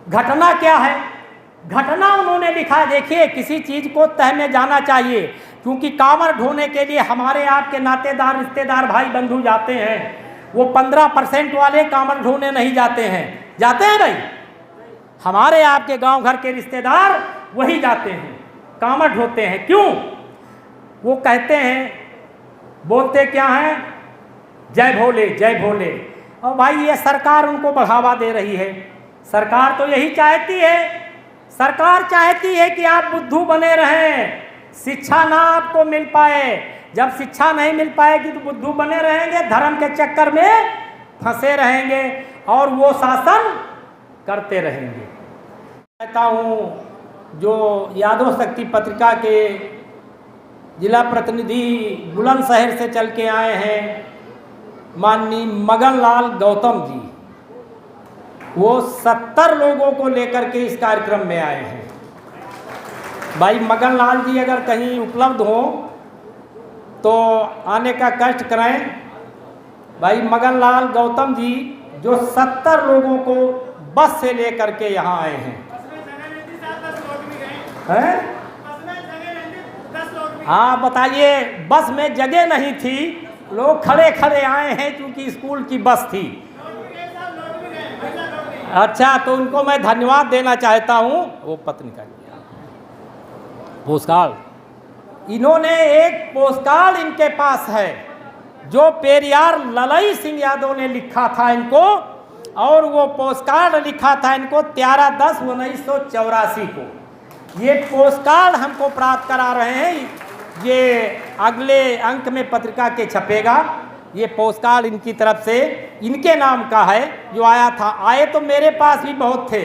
घटना क्या है? घटना उन्होंने लिखा, देखिए किसी चीज़ को तह में जाना चाहिए, क्योंकि कांवर ढोने के लिए हमारे आपके नातेदार रिश्तेदार भाई बंधु जाते हैं। वो 15% वाले कांवर ढोने नहीं जाते हैं। जाते हैं भाई? हमारे आपके गांव घर के रिश्तेदार वही जाते हैं, कांवर ढोते हैं। क्यों? वो कहते हैं, बोलते क्या हैं? जय भोले जय भोले। और भाई ये सरकार उनको बढ़ावा दे रही है। सरकार तो यही चाहती है, सरकार चाहती है कि आप बुद्धू बने रहें, शिक्षा ना आपको मिल पाए। जब शिक्षा नहीं मिल पाएगी तो बुद्धू बने रहेंगे, धर्म के चक्कर में फंसे रहेंगे और वो शासन करते रहेंगे। कहता हूँ जो यादव शक्ति पत्रिका के जिला प्रतिनिधि बुलंदशहर से चल के आए हैं माननीय मगन लाल गौतम जी, वो 70 लोगों को लेकर के इस कार्यक्रम में आए हैं। भाई मगन लाल जी अगर कहीं उपलब्ध हो तो आने का कष्ट करें। भाई मगन लाल गौतम जी जो 70 लोगों को बस से लेकर के यहाँ आए हैं। हैं? हाँ बताइए, बस में जगह नहीं थी, लोग खड़े खड़े आए हैं क्योंकि स्कूल की बस थी। अच्छा, तो उनको मैं धन्यवाद देना चाहता हूँ। वो पत्नी का पोस्ट कार्ड, इन्होंने एक पोस्ट कार्ड इनके पास है जो पेरियार ललई सिंह यादव ने लिखा था इनको, और वो पोस्ट कार्ड लिखा था इनको 13/10/1984 को। ये पोस्ट कार्ड हमको प्राप्त करा रहे हैं, ये अगले अंक में पत्रिका के छपेगा। ये पोस्ट कार्ड इनकी तरफ से इनके नाम का है जो आया था। आए तो मेरे पास भी बहुत थे,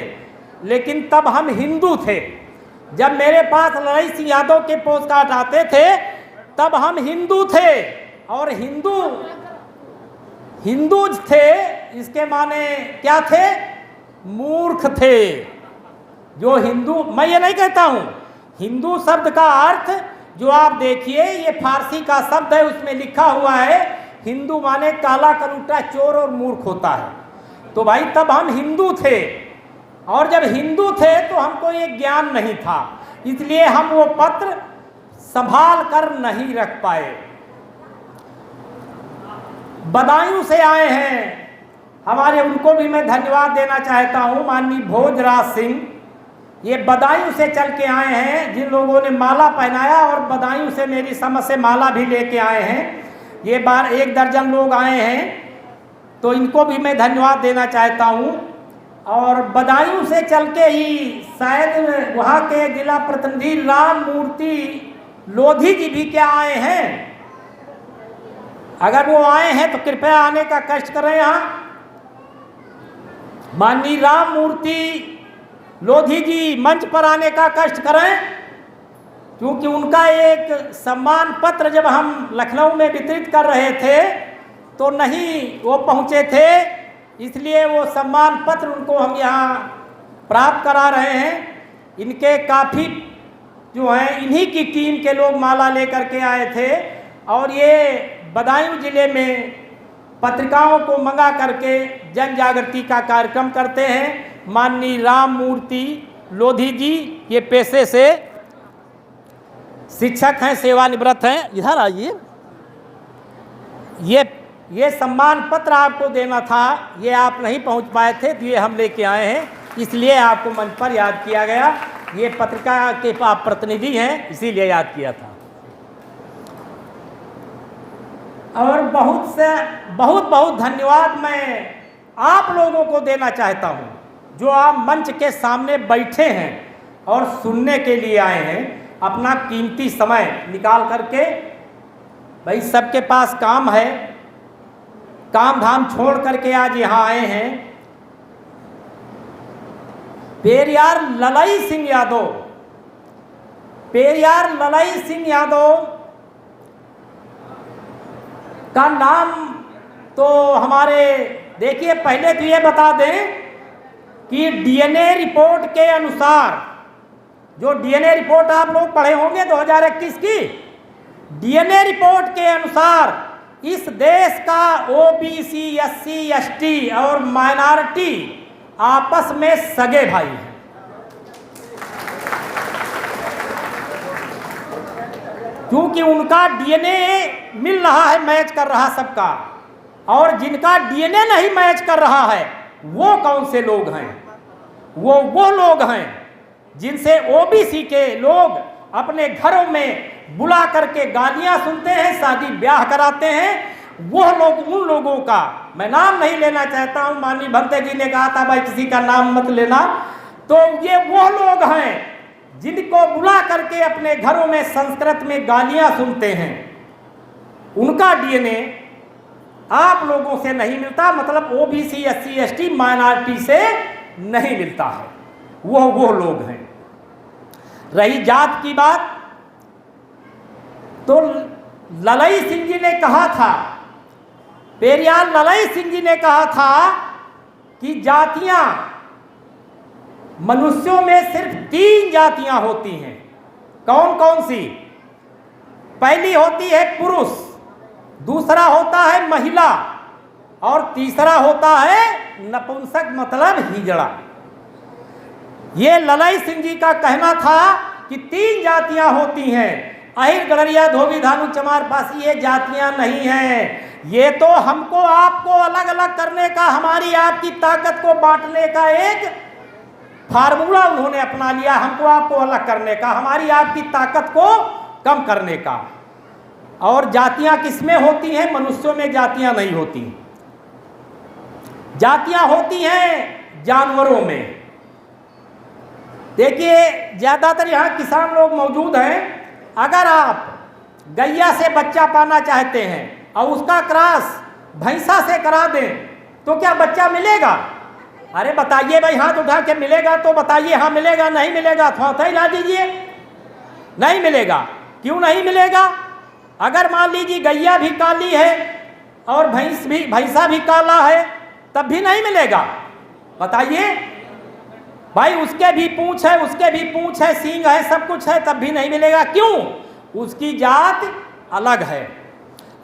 लेकिन तब हम हिंदू थे। जब मेरे पास ललई सिंह यादव के पोस्ट कार्ड आते थे तब हम हिंदू थे, और हिंदू थे इसके माने क्या थे? मूर्ख थे। जो हिंदू, मैं ये नहीं कहता हूँ, हिंदू शब्द का अर्थ जो आप देखिए, ये फारसी का शब्द है, उसमें लिखा हुआ है हिंदू माने काला कलूटा, चोर और मूर्ख होता है। तो भाई तब हम हिंदू थे, और जब हिंदू थे तो हमको ये ज्ञान नहीं था, इसलिए हम वो पत्र संभाल कर नहीं रख पाए। बदायूं से आए हैं हमारे, उनको भी मैं धन्यवाद देना चाहता हूँ, माननीय भोजराज सिंह। ये बदायूं से चल के आए हैं, जिन लोगों ने माला पहनाया, और बदायूं से मेरी समझ से माला भी लेके आए हैं। ये बार 1 दर्जन लोग आए हैं, तो इनको भी मैं धन्यवाद देना चाहता हूँ। और बदायूं से चल के ही शायद वहाँ के जिला प्रतिनिधि राम मूर्ति लोधी जी भी क्या आए हैं? अगर वो आए हैं तो कृपया आने का कष्ट करें। यहाँ माननीय राम मूर्ति लोधी जी मंच पर आने का कष्ट करें, क्योंकि उनका एक सम्मान पत्र जब हम लखनऊ में वितरित कर रहे थे तो नहीं वो पहुँचे थे, इसलिए वो सम्मान पत्र उनको हम यहाँ प्राप्त करा रहे हैं। इनके काफ़ी जो हैं इन्हीं की टीम के लोग माला लेकर के आए थे, और ये बदायूं जिले में पत्रिकाओं को मंगा करके जन जागृति का कार्यक्रम करते हैं। माननीय राम मूर्ति लोधी जी ये पेशे से शिक्षक हैं, सेवानिवृत्त हैं। इधर आइए, ये सम्मान पत्र आपको देना था, ये आप नहीं पहुंच पाए थे, तो ये हम लेके आए हैं, इसलिए आपको मंच पर याद किया गया। ये पत्रिका के आप प्रतिनिधि हैं, इसीलिए याद किया था। और बहुत धन्यवाद मैं आप लोगों को देना चाहता हूं, जो आप मंच के सामने बैठे हैं और सुनने के लिए आए हैं, अपना कीमती समय निकाल करके। भाई सबके पास काम है, काम धाम छोड़ करके आज यहाँ आए हैं। पेरियार ललई सिंह यादव का नाम तो हमारे, देखिए पहले तो ये बता दें कि डीएनए रिपोर्ट के अनुसार, जो डीएनए रिपोर्ट आप लोग पढ़े होंगे 2021 की, डीएनए रिपोर्ट के अनुसार इस देश का ओबीसी, एससी, एसटी और माइनॉरिटी आपस में सगे भाई हैं। क्योंकि उनका डीएनए मिल रहा है, मैच कर रहा सबका, और जिनका डीएनए नहीं मैच कर रहा है वो कौन से लोग हैं? वो लोग हैं जिनसे ओबीसी के लोग अपने घरों में बुला करके गालियां सुनते हैं, शादी ब्याह कराते हैं। वो लोग, उन लोगों का मैं नाम नहीं लेना चाहता हूं, माननीय भंते जी ने कहा था भाई किसी का नाम मत लेना, तो ये वो लोग हैं जिनको बुला करके अपने घरों में संस्कृत में गालियां सुनते हैं। उनका डीएनए आप लोगों से नहीं मिलता, मतलब ओबीसी, एससी, एसटी, माइनॉरिटी से नहीं मिलता है। वो लोग हैं। रही जात की बात, तो ललई सिंह जी ने कहा था, पेरियार ललई सिंह जी ने कहा था कि जातियां, मनुष्यों में सिर्फ 3 जातियां होती हैं। कौन कौन सी? पहली होती है पुरुष, दूसरा होता है महिला, और तीसरा होता है नपुंसक मतलब हिजड़ा। ये ललई सिंह जी का कहना था कि 3 जातियां होती हैं, अहिर, गड़रिया, धोबी, धानु, चमार, पासी, ये जातियां नहीं हैं। ये तो हमको आपको अलग अलग करने का, हमारी आपकी ताकत को बांटने का एक फार्मूला उन्होंने अपना लिया, हमको आपको अलग करने का, हमारी आपकी ताकत को कम करने का। और जातियां किसमें होती हैं? मनुष्यों में जातियां नहीं होती, जातियां होती हैं जानवरों में। देखिए ज़्यादातर यहाँ किसान लोग मौजूद हैं, अगर आप गैया से बच्चा पाना चाहते हैं और उसका क्रॉस भैंसा से करा दें तो क्या बच्चा मिलेगा? अरे बताइए भाई, हाथ उठा के मिलेगा तो बताइए, हाँ मिलेगा, नहीं मिलेगा थोड़ा हिला दीजिए। नहीं मिलेगा। क्यों नहीं मिलेगा? अगर मान लीजिए गैया भी काली है और भैंसा भी काला है, तब भी नहीं मिलेगा। बताइए भाई, उसके भी पूंछ है, उसके भी पूंछ है, सींग है, सब कुछ है, तब भी नहीं मिलेगा। क्यों? उसकी जात अलग है।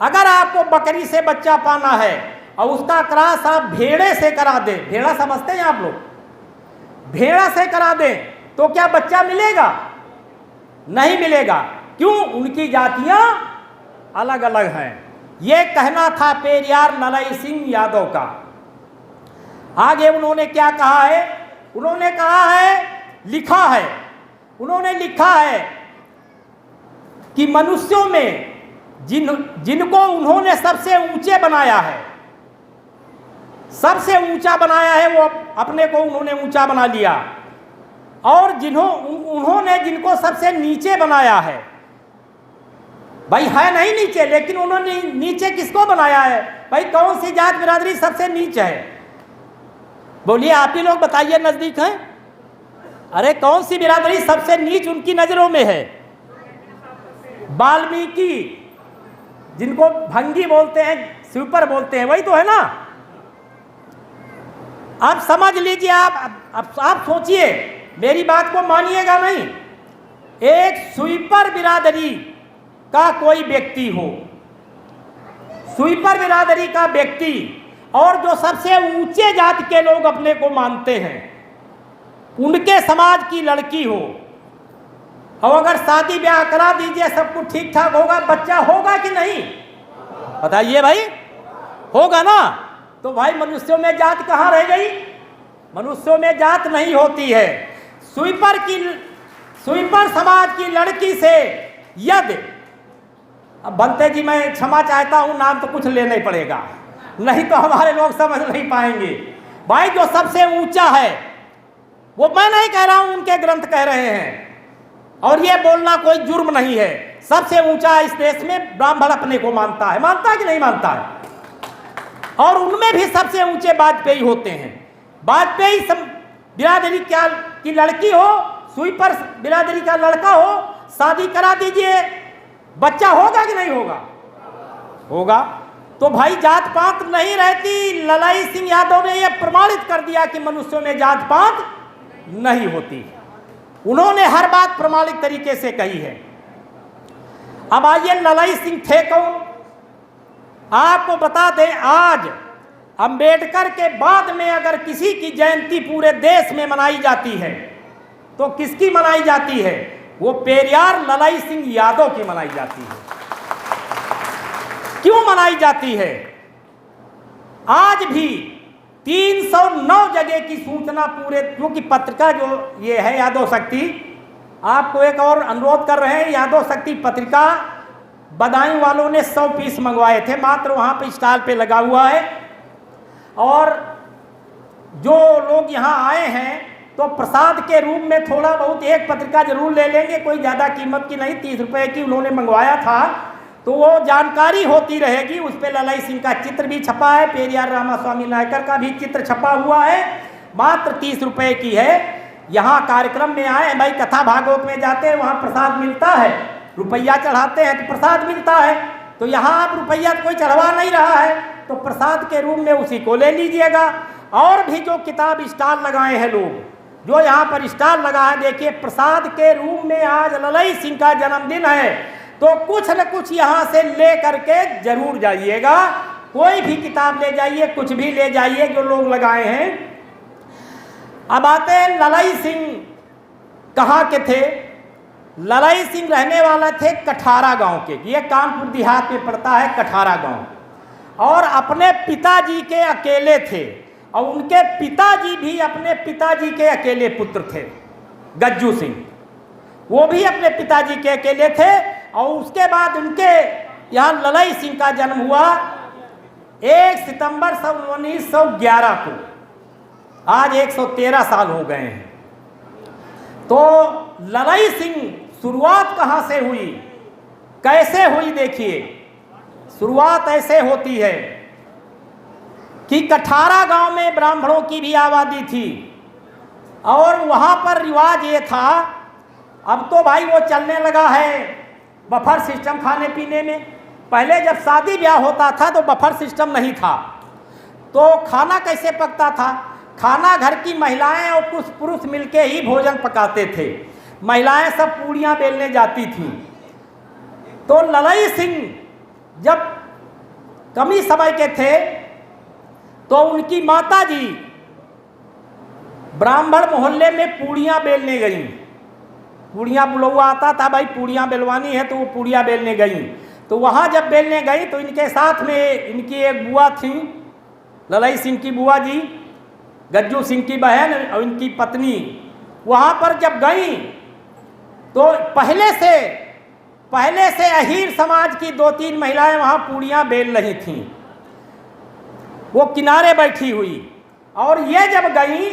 अगर आपको बकरी से बच्चा पाना है और उसका क्रॉस आप भेड़े से करा दें, भेड़ा समझते हैं आप लोग, भेड़ा से करा दें तो क्या बच्चा मिलेगा? नहीं मिलेगा। क्यों? उनकी जातियां अलग अलग हैं। ये कहना था पेरियार ललाई सिंह यादव का। आगे उन्होंने क्या कहा है? उन्होंने कहा है, लिखा है, उन्होंने लिखा है कि मनुष्यों में जिनको उन्होंने सबसे ऊंचे बनाया है, सबसे ऊंचा बनाया है, वो अपने को उन्होंने ऊंचा बना लिया। और उन्होंने जिनको सबसे नीचे बनाया है, भाई है नहीं नीचे, लेकिन उन्होंने नीचे किसको बनाया है? भाई कौन सी जात बिरादरी सबसे नीचे है? बोलिए, आप ही लोग बताइए, नजदीक हैं। अरे कौन सी बिरादरी सबसे नीच उनकी नजरों में है? वाल्मीकि, जिनको भंगी बोलते हैं, स्वीपर बोलते हैं, वही तो है ना। आप समझ लीजिए, आप सोचिए, मेरी बात को मानिएगा नहीं। एक स्वीपर बिरादरी का कोई व्यक्ति हो, स्वीपर बिरादरी का व्यक्ति, और जो सबसे ऊंचे जात के लोग अपने को मानते हैं, उनके समाज की लड़की हो, और अगर शादी ब्याह करा दीजिए, सब कुछ ठीक ठाक होगा, बच्चा होगा कि नहीं? बताइए भाई, होगा ना। तो भाई मनुष्यों में जात कहाँ रह गई? मनुष्यों में जात नहीं होती है। स्वीपर समाज की लड़की से यदि, अब बनते जी मैं क्षमा चाहता हूं, नाम तो कुछ लेना ही पड़ेगा, नहीं तो हमारे लोग समझ नहीं पाएंगे। भाई जो सबसे ऊंचा है, वो मैं नहीं कह रहा हूं, उनके ग्रंथ कह रहे हैं, और ये बोलना कोई जुर्म नहीं है। सबसे ऊंचा इस देश में ब्राह्मण अपने को मानता है कि नहीं मानता है? और उनमें भी सबसे ऊंचे वाजपेयी होते हैं। वाजपेयी बिरादरी क्या की लड़की हो, स्वीपर बिरादरी का लड़का हो, शादी करा दीजिए, बच्चा होगा कि नहीं होगा? होगा। तो भाई जात पात नहीं रहती। ललाई सिंह यादव ने यह प्रमाणित कर दिया कि मनुष्यों में जात पात नहीं होती। उन्होंने हर बात प्रमाणित तरीके से कही है। अब आइए, ललाई सिंह थे कौन? आपको बता दें, आज अंबेडकर के बाद में अगर किसी की जयंती पूरे देश में मनाई जाती है तो किसकी मनाई जाती है? वो पेरियार ललाई सिंह यादव की मनाई जाती है। क्यों मनाई जाती है? आज भी 309 जगह की सूचना पूरे, क्योंकि पत्रिका जो ये है यादव शक्ति, आपको एक और अनुरोध कर रहे हैं, यादव शक्ति पत्रिका बदायूं वालों ने 100 पीस मंगवाए थे, मात्र वहाँ पे स्टॉल पे लगा हुआ है। और जो लोग यहाँ आए हैं तो प्रसाद के रूप में थोड़ा बहुत एक पत्रिका जरूर ले लेंगे, कोई ज़्यादा कीमत की नहीं, 30 रुपये की उन्होंने मंगवाया था, तो वो जानकारी होती रहेगी। उस पर ललाई सिंह का चित्र भी छपा है, पेरियार रामास्वामी नायकर का भी चित्र छपा हुआ है, मात्र 30 रुपये की है। यहाँ कार्यक्रम में आए हैं भाई, कथा भागवत में जाते हैं, वहाँ प्रसाद मिलता है, रुपया चढ़ाते हैं तो प्रसाद मिलता है। तो यहाँ आप रुपया कोई चढ़वा नहीं रहा है, तो प्रसाद के रूप में उसी को ले लीजिएगा। और भी जो किताब स्टॉल लगाए हैं लोग, जो यहाँ पर स्टॉल लगा है, देखिए प्रसाद के रूप में आज ललाई सिंह का जन्मदिन है, तो कुछ न कुछ यहाँ से ले करके जरूर जाइएगा। कोई भी किताब ले जाइए, कुछ भी ले जाइए जो लोग लगाए हैं। अब आते हैं ललाई सिंह कहाँ के थे? ललई सिंह रहने वाला थे कठारा गांव के, ये कानपुर देहात में पड़ता है कठारा गांव, और अपने पिताजी के अकेले थे, और उनके पिताजी भी अपने पिताजी के अकेले पुत्र थे गज्जू सिंह, वो भी अपने पिताजी के अकेले थे। और उसके बाद उनके यहाँ ललई सिंह का जन्म हुआ 1 सितंबर 1911 को, आज 113 साल हो गए हैं। तो ललई सिंह शुरुआत कहाँ से हुई, कैसे हुई? देखिए, शुरुआत ऐसे होती है कि कठारा गांव में ब्राह्मणों की भी आबादी थी, और वहाँ पर रिवाज ये था, अब तो भाई वो चलने लगा है बफर सिस्टम खाने पीने में। पहले जब शादी ब्याह होता था तो बफर सिस्टम नहीं था, तो खाना कैसे पकता था? खाना घर की महिलाएं और कुछ पुरुष मिलके ही भोजन पकाते थे। महिलाएं सब पूड़ियाँ बेलने जाती थीं। तो ललई सिंह जब कमी समय के थे तो उनकी माताजी ब्राह्मण मोहल्ले में पूड़ियाँ बेलने गईं। पूड़ियाँ बुलौआ आता था, भाई पूड़ियाँ बेलवानी है, तो वो पूड़ियाँ बेलने गईं। तो वहाँ जब बेलने गई तो इनके साथ में इनकी एक बुआ थी, ललई सिंह की बुआ जी, गज्जू सिंह की बहन और इनकी पत्नी। वहाँ पर जब गई तो पहले से अहीर समाज की 2-3 महिलाएं वहाँ पूड़ियाँ बेल रही थीं, वो किनारे बैठी हुई। और ये जब गई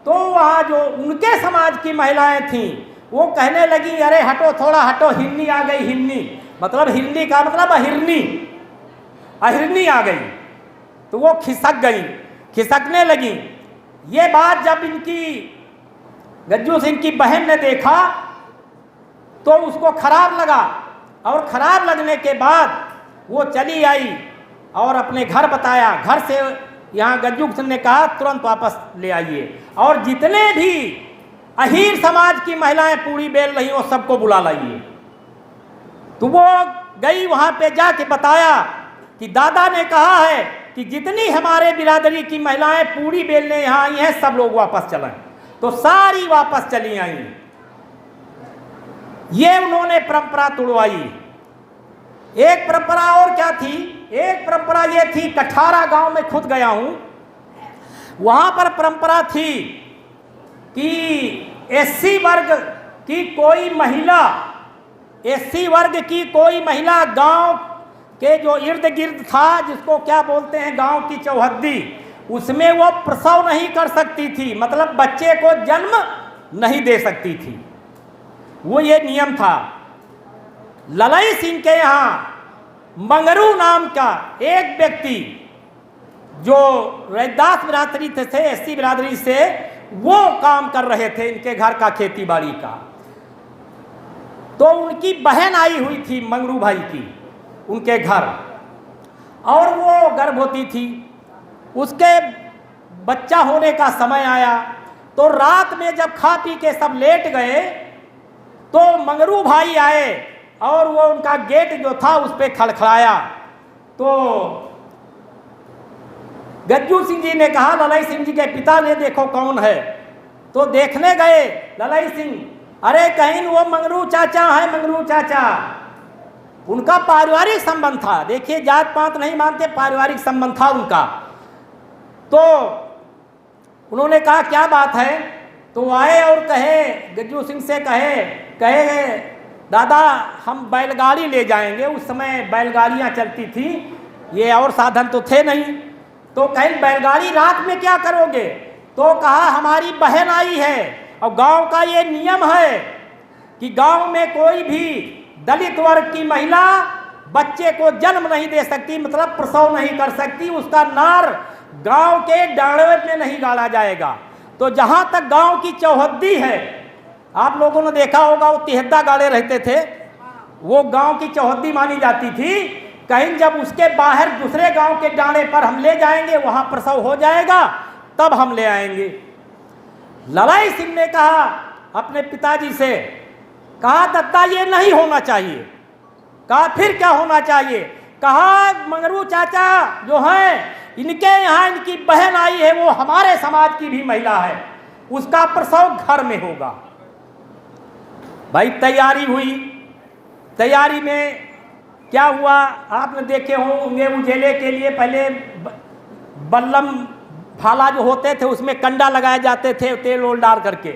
तो वहाँ जो उनके समाज की महिलाएं थीं वो कहने लगी, अरे हटो, थोड़ा हटो, हिरनी आ गई। हिरनी मतलब, हिरनी का मतलब अहिरनी आ गई। तो वो खिसकने लगी। ये बात जब इनकी गज्जू सिंह की बहन ने देखा तो उसको खराब लगा, और खराब लगने के बाद वो चली आई और अपने घर बताया। घर से यहाँ गज्जू सिंह ने कहा तुरंत वापस ले आइए, और जितने भी अहीर समाज की महिलाएं पूड़ी बेल रही वो सबको बुला लाइए। तो वो गई, वहाँ पे जाके बताया कि दादा ने कहा है कि जितनी हमारे बिरादरी की महिलाएं पूड़ी बेलने यहाँ आई हैं सब लोग वापस चलें। तो सारी वापस चली आई। ये उन्होंने परंपरा तुड़वाई। एक परंपरा और क्या थी? एक परंपरा ये थी, कठारा गांव में खुद गया हूं, वहां पर परंपरा थी कि एससी वर्ग की कोई महिला गांव के जो इर्द गिर्द था, जिसको क्या बोलते हैं गांव की चौहद्दी, उसमें वो प्रसव नहीं कर सकती थी, मतलब बच्चे को जन्म नहीं दे सकती थी। वो ये नियम था। ललई सिंह के यहाँ मंगरू नाम का एक व्यक्ति जो रैदास बिरादरी थे, एससी बिरादरी से, वो काम कर रहे थे इनके घर का खेती बाड़ी का। तो उनकी बहन आई हुई थी मंगरू भाई की उनके घर, और वो गर्भवती थी। उसके बच्चा होने का समय आया तो रात में जब खा पी के सब लेट गए तो मंगरू भाई आए और वो उनका गेट जो था उस पर खड़खड़ाया। तो गज्जू सिंह जी ने कहा ललई सिंह जी के पिता ने, देखो कौन है। तो देखने गए ललई सिंह, अरे कहीं वो मंगरू चाचा है, मंगरू चाचा। उनका पारिवारिक संबंध था, देखिए जात पात नहीं मानते, पारिवारिक संबंध था उनका। तो उन्होंने कहा क्या बात है? तो आए और कहे, गज्जू सिंह से कहे दादा हम बैलगाड़ी ले जाएंगे। उस समय बैलगाड़ियाँ चलती थी, ये और साधन तो थे नहीं। तो कहीं बैलगाड़ी रात में क्या करोगे? तो कहा हमारी बहन आई है और गांव का ये नियम है कि गांव में कोई भी दलित वर्ग की महिला बच्चे को जन्म नहीं दे सकती, मतलब प्रसव नहीं कर सकती, उसका नार गांव के डांडे में नहीं गाड़ा जाएगा। तो जहां तक गांव की चौहद्दी है, आप लोगों ने देखा होगा वो तिहद्दा गाड़े रहते थे, वो गांव की चौहद्दी मानी जाती थी। कहीं जब उसके बाहर दूसरे गांव के डांडे पर हम ले जाएंगे, वहां प्रसव हो जाएगा, तब हम ले आएंगे। ललई सिंह ने कहा अपने पिताजी से, कहा दत्ता ये नहीं होना चाहिए। कहा फिर क्या होना चाहिए? कहा मंगरू चाचा जो हैं, इनके यहाँ इनकी बहन आई है, वो हमारे समाज की भी महिला है, उसका प्रसव घर में होगा। भाई तैयारी हुई। तैयारी में क्या हुआ, आपने देखे होंगे उजेले के लिए पहले बल्लम भाला जो होते थे उसमें कंडा लगाए जाते थे, तेल ओल डाल करके।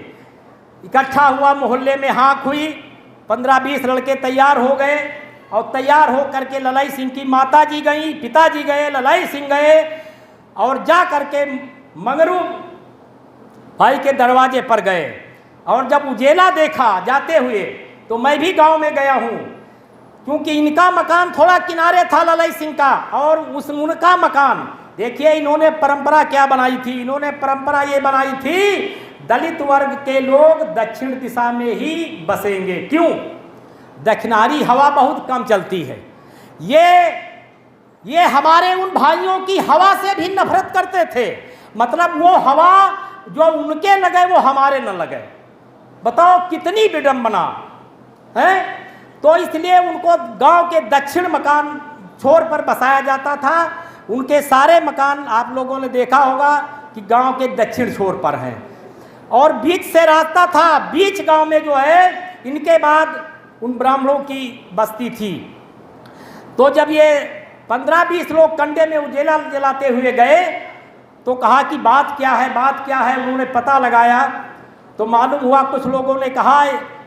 इकट्ठा हुआ, मोहल्ले में हाँक हुई, 15-20 लड़के तैयार हो गए और तैयार हो करके ललाई सिंह की माता जी गई, पिताजी गए, ललाई सिंह गए और जा करके मंगरू भाई के दरवाजे पर गए। और जब उजेला देखा जाते हुए तो मैं भी गांव में गया हूँ, क्योंकि इनका मकान थोड़ा किनारे था ललाई सिंह का और उनका मकान। देखिए इन्होंने परंपरा क्या बनाई थी, इन्होंने परंपरा ये बनाई थी दलित वर्ग के लोग दक्षिण दिशा में ही बसेंगे। क्यों? दक्षिणारी हवा बहुत कम चलती है। ये हमारे उन भाइयों की हवा से भी नफरत करते थे, मतलब वो हवा जो उनके लगे वो हमारे न लगे। बताओ कितनी विडंबना है। तो इसलिए उनको गांव के दक्षिण मकान छोर पर बसाया जाता था। उनके सारे मकान आप लोगों ने देखा होगा कि गांव के दक्षिण छोर पर हैं और बीच से रास्ता था। बीच गांव में जो है इनके बाद उन ब्राह्मणों की बस्ती थी। तो जब ये 15-20 लोग कंडे में उजेला जलाते हुए गए तो कहा कि बात क्या है, बात क्या है। उन्होंने पता लगाया तो मालूम हुआ, कुछ लोगों ने कहा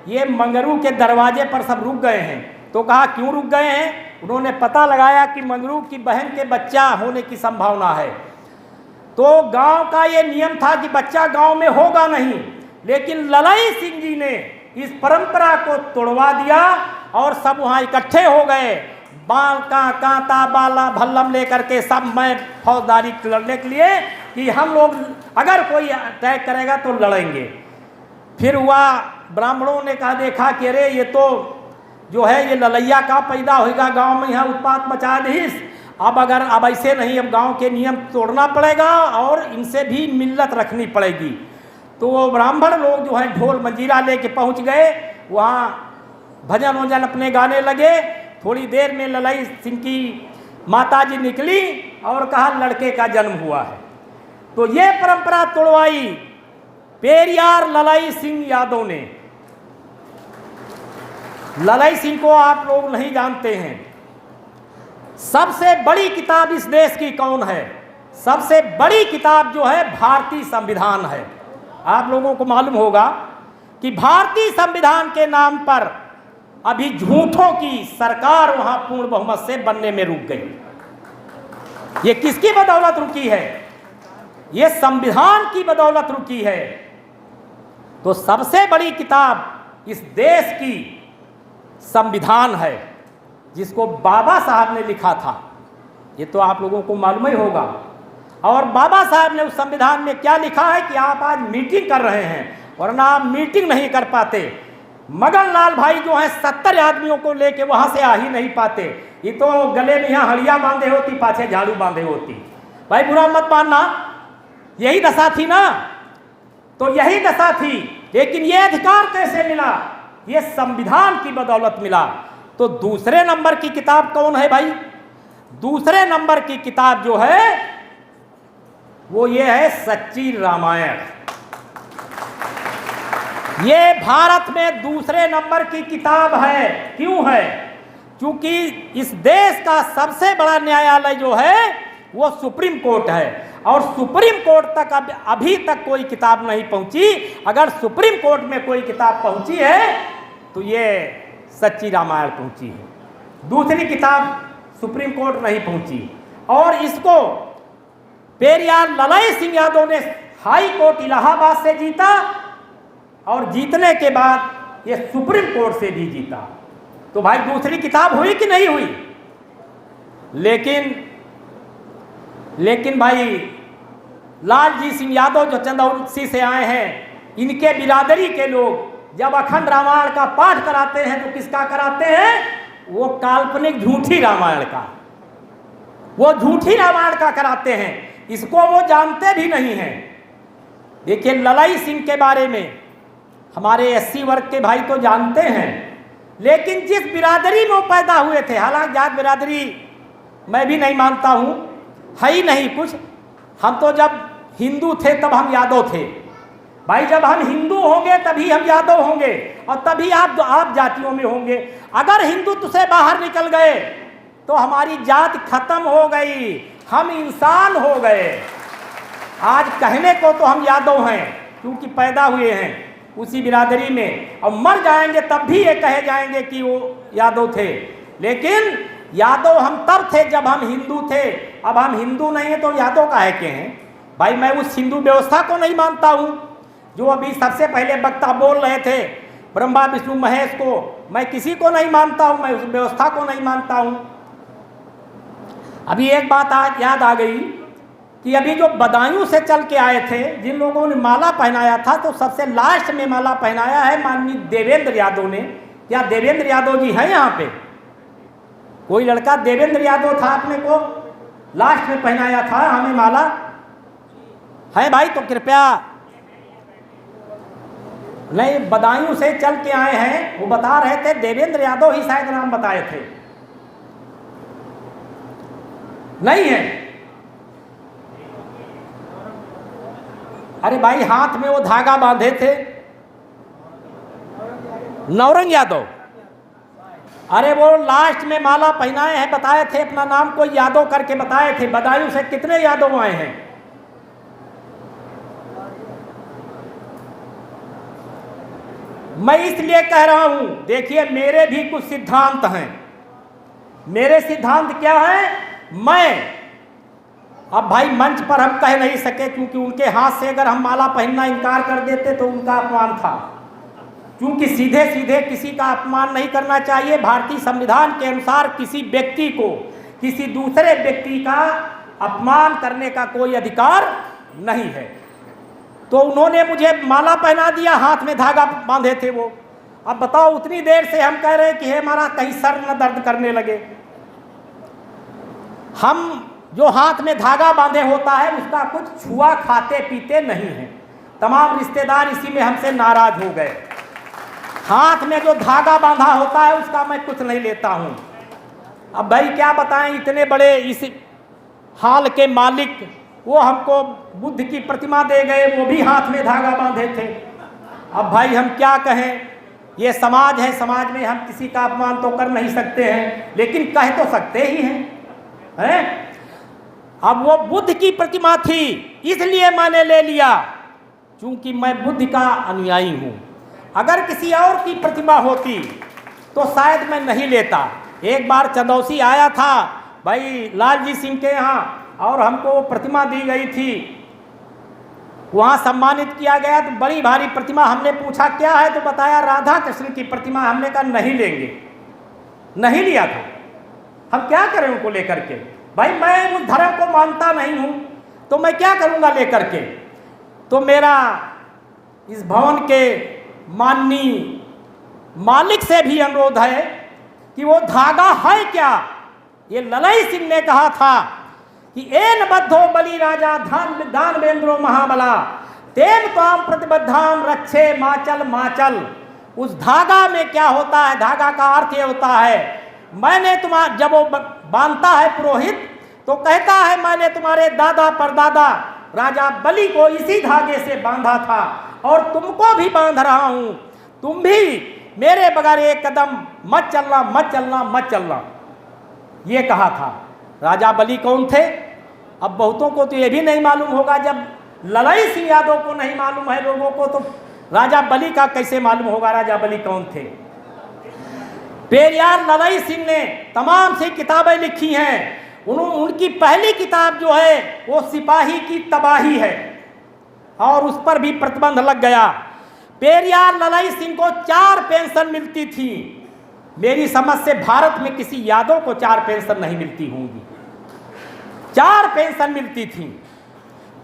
ये मंगरू के दरवाजे पर सब रुक गए हैं। तो कहा क्यों रुक गए हैं? उन्होंने पता लगाया कि मंगरू की बहन के बच्चा होने की संभावना है। तो गांव का ये नियम था कि बच्चा गांव में होगा नहीं, लेकिन ललाई सिंह जी ने इस परंपरा को तोड़वा दिया और सब वहाँ इकट्ठे हो गए। बाल का कांटा बाला भल्लम लेकर के सब मैं फौजदारी लड़ने के लिए कि हम लोग अगर कोई अटैक करेगा तो लड़ेंगे। फिर हुआ, ब्राह्मणों ने कहा देखा कि अरे ये तो जो है ये ललैया का पैदा होगा गांव में, यहाँ उत्पात मचा दीस। अब ऐसे नहीं, अब गांव के नियम तोड़ना पड़ेगा और इनसे भी मिल्लत रखनी पड़ेगी। तो वो ब्राह्मण लोग जो है ढोल मंजीरा लेके पहुंच गए, वहाँ भजन वजन अपने गाने लगे। थोड़ी देर में ललाई सिंह की माताजी निकली और कहा लड़के का जन्म हुआ है। तो ये परंपरा तोड़वाई पेरियार ललाई सिंह यादव ने। ललाई सिंह को आप लोग नहीं जानते हैं। सबसे बड़ी किताब इस देश की कौन है? सबसे बड़ी किताब जो है भारतीय संविधान है। आप लोगों को मालूम होगा कि भारतीय संविधान के नाम पर अभी झूठों की सरकार वहां पूर्ण बहुमत से बनने में रुक गई। ये किसकी बदौलत रुकी है? ये संविधान की बदौलत रुकी है। तो सबसे बड़ी किताब इस देश की संविधान है, जिसको बाबा साहब ने लिखा था। ये तो आप लोगों को मालूम ही होगा। और बाबा साहब ने उस संविधान में क्या लिखा है कि आप आज मीटिंग कर रहे हैं, वरना आप मीटिंग नहीं कर पाते। मगन लाल भाई जो हैं 70 आदमियों को लेके वहां से आ ही नहीं पाते। ये तो गले में यहाँ हड़िया बांधे होती, पाछे झाड़ू बांधे होती। भाई बुरा मत मानना, यही दशा थी ना। तो यही दशा थी, लेकिन ये अधिकार कैसे मिला? ये संविधान की बदौलत मिला। तो दूसरे नंबर की किताब कौन है भाई? दूसरे नंबर की किताब जो है वो ये है सच्ची रामायण। ये भारत में दूसरे नंबर की किताब है। क्यों है? क्योंकि इस देश का सबसे बड़ा न्यायालय जो है वो सुप्रीम कोर्ट है और सुप्रीम कोर्ट तक अभी तक कोई किताब नहीं पहुंची। अगर सुप्रीम कोर्ट में कोई किताब पहुंची है तो ये सच्ची रामायण पहुंची है। दूसरी किताब सुप्रीम कोर्ट नहीं पहुंची। और इसको पेरियार ललाई सिंह यादव ने हाई कोर्ट इलाहाबाद से जीता और जीतने के बाद ये सुप्रीम कोर्ट से भी जीता। तो भाई दूसरी किताब हुई कि नहीं हुई? लेकिन भाई लालजी सिंह यादव जो चंदौसी से आए हैं, इनके बिरादरी के लोग जब अखंड रामायण का पाठ कराते हैं तो किसका कराते हैं? वो काल्पनिक झूठी रामायण का, वो झूठी रामायण का कराते हैं। इसको वो जानते भी नहीं हैं। देखिए ललाई सिंह के बारे में हमारे SC वर्ग के भाई तो जानते हैं, लेकिन जिस बिरादरी में वो पैदा हुए थे, हालांकि जात बिरादरी मैं भी नहीं मानता हूँ, है ही नहीं कुछ। हम तो जब हिंदू थे तब हम यादव थे, भाई जब हम हिंदू होंगे तभी हम यादव होंगे और तभी आप जातियों में होंगे। अगर हिंदुत्व से बाहर निकल गए तो हमारी जात खत्म हो गई, हम इंसान हो गए। आज कहने को तो हम यादव हैं क्योंकि पैदा हुए हैं उसी बिरादरी में, और मर जाएंगे तब भी ये कहे जाएंगे कि वो यादव थे। लेकिन यादव हम तब थे जब हम हिंदू थे, अब हम हिंदू नहीं हैं तो यादव काहे के हैं। भाई मैं उस हिंदू व्यवस्था को नहीं मानता हूँ जो अभी सबसे पहले वक्ता बोल रहे थे, ब्रह्मा विष्णु महेश को मैं किसी को नहीं मानता हूँ, मैं उस व्यवस्था को नहीं मानता हूँ। अभी एक बात आज याद आ गई कि अभी जो बदायूं से चल के आए थे, जिन लोगों ने माला पहनाया था, तो सबसे लास्ट में माला पहनाया है माननीय देवेंद्र यादव ने। क्या देवेंद्र यादव जी हैं यहाँ पे? कोई लड़का देवेंद्र यादव था, अपने को लास्ट में पहनाया था हमें माला है भाई, तो कृपया। नहीं, बदायूं से चल के आए हैं, वो बता रहे थे देवेंद्र यादव ही शायद नाम बताए थे, नहीं है? अरे भाई हाथ में वो धागा बांधे थे, नौरंग यादव। अरे वो लास्ट में माला पहनाए हैं, बताए थे अपना नाम कोई यादव करके बताए थे। बदायूं से कितने यादव आए हैं? मैं इसलिए कह रहा हूं, देखिए मेरे भी कुछ सिद्धांत हैं। मेरे सिद्धांत क्या है? मैं अब भाई मंच पर हम कह नहीं सके क्योंकि उनके हाथ से अगर हम माला पहनना इनकार कर देते तो उनका अपमान था, क्योंकि सीधे सीधे किसी का अपमान नहीं करना चाहिए। भारतीय संविधान के अनुसार किसी व्यक्ति को किसी दूसरे व्यक्ति का अपमान करने का कोई अधिकार नहीं है। तो उन्होंने मुझे माला पहना दिया, हाथ में धागा बांधे थे वो। अब बताओ, उतनी देर से हम कह रहे हैं कि हे हमारा कहीं सर न दर्द करने लगे। हम जो हाथ में धागा बांधे होता है उसका कुछ छुआ खाते पीते नहीं है। तमाम रिश्तेदार इसी में हमसे नाराज हो गए। हाथ में जो धागा बांधा होता है उसका मैं कुछ नहीं लेता हूं। अब भाई क्या बताएं, इतने बड़े इस हाल के मालिक वो हमको बुद्ध की प्रतिमा दे गए, वो भी हाथ में धागा बांधे थे। अब भाई हम क्या कहें, ये समाज है, समाज में हम किसी का अपमान तो कर नहीं सकते हैं, लेकिन कह तो सकते ही हैं। अब वो बुद्ध की प्रतिमा थी इसलिए मैंने ले लिया क्योंकि मैं बुद्ध का अनुयायी हूँ। अगर किसी और की प्रतिमा होती तो शायद मैं नहीं लेता। एक बार चंदौसी आया था भाई लालजी सिंह के यहाँ और हमको वो प्रतिमा दी गई थी, वहाँ सम्मानित किया गया। तो बड़ी भारी प्रतिमा, हमने पूछा क्या है तो बताया राधा कृष्ण की प्रतिमा। हमने कहा नहीं लेंगे, नहीं लिया था। हम क्या करें उनको लेकर के? भाई मैं उस धर्म को मानता नहीं हूँ तो मैं क्या करूँगा लेकर के? तो मेरा इस भवन के माननीय मालिक से भी अनुरोध है कि वो धागा है क्या? ये ललई सिंह ने कहा था कि एन बद्धो बलि राजा दान वेंद्रो महाबला तेन ताम प्रतिबद्धाम रक्षे माचल माचल। उस धागा में क्या होता है? धागा का अर्थ ये होता है, मैंने तुम्हारा, जब वो बांधता है पुरोहित तो कहता है मैंने तुम्हारे दादा परदादा राजा बलि को इसी धागे से बांधा था और तुमको भी बांध रहा हूं, तुम भी मेरे बगैर एक कदम मत चलना, मत चलना, मत चलना। ये कहा था। राजा बलि कौन थे? अब बहुतों को तो ये भी नहीं मालूम होगा। जब ललई सिंह यादव को नहीं मालूम है लोगों को, तो राजा बलि का कैसे मालूम होगा राजा बलि कौन थे? पेरियार ललई सिंह ने तमाम सी किताबें लिखी हैं। उनकी पहली किताब जो है वो सिपाही की तबाही है और उस पर भी प्रतिबंध लग गया। पेरियार ललई सिंह को 4 पेंशन मिलती थी। मेरी समझ से भारत में किसी यादव को 4 पेंशन नहीं मिलती होंगी। 4 पेंशन मिलती थी।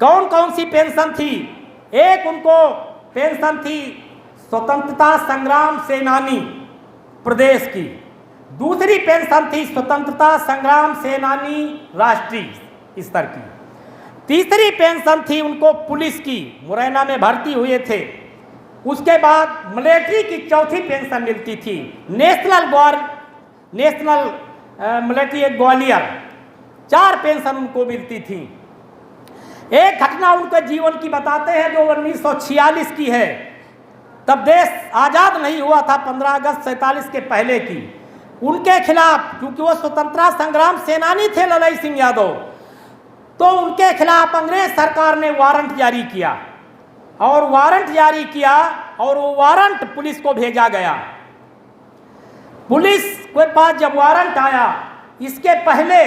कौन कौन सी पेंशन थी? एक उनको पेंशन थी स्वतंत्रता संग्राम सेनानी प्रदेश की, दूसरी पेंशन थी स्वतंत्रता संग्राम सेनानी राष्ट्रीय स्तर की, तीसरी पेंशन थी उनको पुलिस की, मुरैना में भर्ती हुए थे। उसके बाद मिलिट्री की चौथी पेंशन मिलती थी, नेशनल मिलिट्री ग्वालियर, 4 पेंशन उनको मिलती थी। एक घटना उनके जीवन की बताते हैं जो 1946 की है। तब देश आज़ाद नहीं हुआ था, 15 अगस्त 47 के पहले की। उनके खिलाफ, क्योंकि वो स्वतंत्रता संग्राम सेनानी थे ललई सिंह यादव, तो उनके खिलाफ अंग्रेज सरकार ने वारंट जारी किया और वो वारंट पुलिस को भेजा गया। पुलिस के पास जब वारंट आया, इसके पहले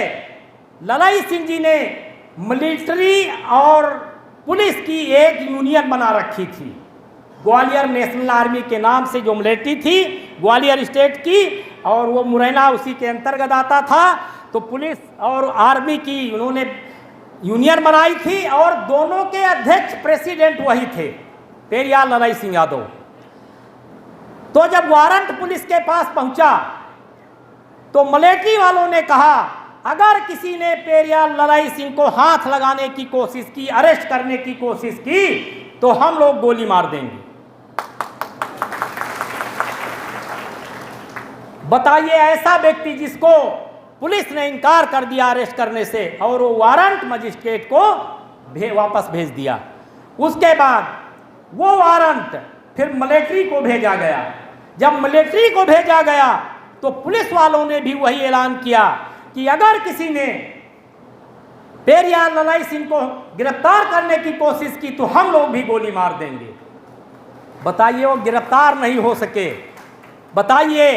ललई सिंह जी ने मिलिट्री और पुलिस की एक यूनियन बना रखी थी, ग्वालियर नेशनल आर्मी के नाम से जो मिलिट्री थी ग्वालियर स्टेट की, और वो मुरैना उसी के अंतर्गत आता था। तो पुलिस और आर्मी की उन्होंने यूनियन बनाई थी और दोनों के अध्यक्ष प्रेसिडेंट वही थे, पेरियार ललई सिंह यादव। तो जब वारंट पुलिस के पास पहुंचा तो मिलिट्री वालों ने कहा, अगर किसी ने पेरियार ललई सिंह को हाथ लगाने की कोशिश की, अरेस्ट करने की कोशिश की, तो हम लोग गोली मार देंगे। बताइए, ऐसा व्यक्ति जिसको पुलिस ने इनकार कर दिया अरेस्ट करने से, और वो वारंट मजिस्ट्रेट को वापस भेज दिया। उसके बाद वो वारंट फिर मिलिट्री को भेजा गया। जब मिलिट्री को भेजा गया तो पुलिस वालों ने भी वही ऐलान किया कि अगर किसी ने पेरियार ललई सिंह को गिरफ्तार करने की कोशिश की तो हम लोग भी गोली मार देंगे। बताइए, वो गिरफ्तार नहीं हो सके। बताइए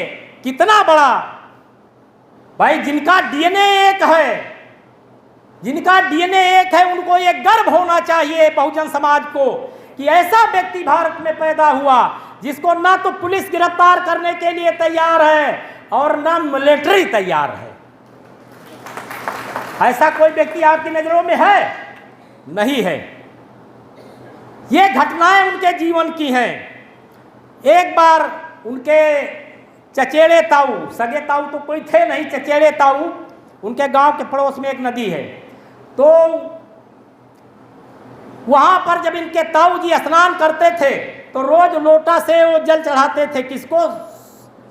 कितना बड़ा भाई, जिनका डीएनए एक है, उनको ये गर्व होना चाहिए बहुजन समाज को कि ऐसा व्यक्ति भारत में पैदा हुआ जिसको ना तो पुलिस गिरफ्तार करने के लिए तैयार है और ना मिलिट्री तैयार है। ऐसा कोई व्यक्ति आपकी नजरों में है? नहीं है। ये घटनाएं उनके जीवन की हैं। एक बार उनके चचेरे ताऊ, सगे ताऊ तो कोई थे नहीं, चचेरे ताऊ, उनके गांव के पड़ोस में एक नदी है, तो वहां पर जब इनके ताऊ जी स्नान करते थे तो रोज लोटा से वो जल चढ़ाते थे। किसको?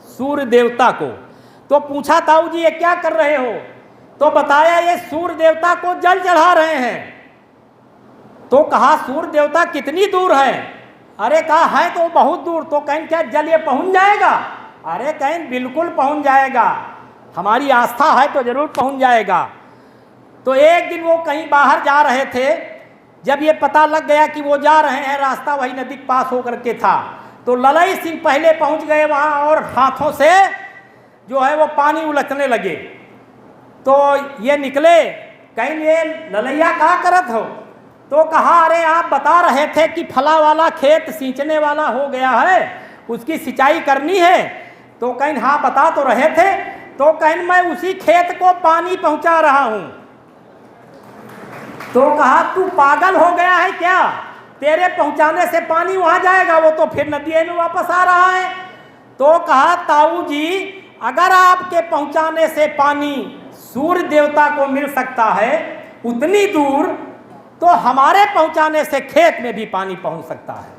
सूर्य देवता को। तो पूछा, ताऊ जी ये क्या कर रहे हो? तो बताया, ये सूर्य देवता को जल चढ़ा रहे हैं। तो कहा, सूर्य देवता कितनी दूर है? अरे कहा, है तो बहुत दूर। तो कहीं क्या जल ये पहुंच जाएगा? अरे कहीं बिल्कुल पहुंच जाएगा, हमारी आस्था है तो जरूर पहुंच जाएगा। तो एक दिन वो कहीं बाहर जा रहे थे, जब ये पता लग गया कि वो जा रहे हैं, रास्ता वही नदी के पास होकर के था, तो ललई सिंह पहले पहुंच गए वहां और हाथों से जो है वो पानी उलटने लगे। तो ये निकले, कहीं ये ललैया क्या करत हो? तो कहा, अरे आप बता रहे थे कि फला वाला खेत सींचने वाला हो गया है, उसकी सिंचाई करनी है। तो कहीं हाँ बता तो रहे थे। तो कहीं मैं उसी खेत को पानी पहुंचा रहा हूं। तो कहा, तू पागल हो गया है क्या? तेरे पहुंचाने से पानी वहां जाएगा, वो तो फिर नदी में वापस आ रहा है। तो कहा, ताऊ जी अगर आपके पहुंचाने से पानी सूर्य देवता को मिल सकता है उतनी दूर, तो हमारे पहुंचाने से खेत में भी पानी पहुंच सकता है।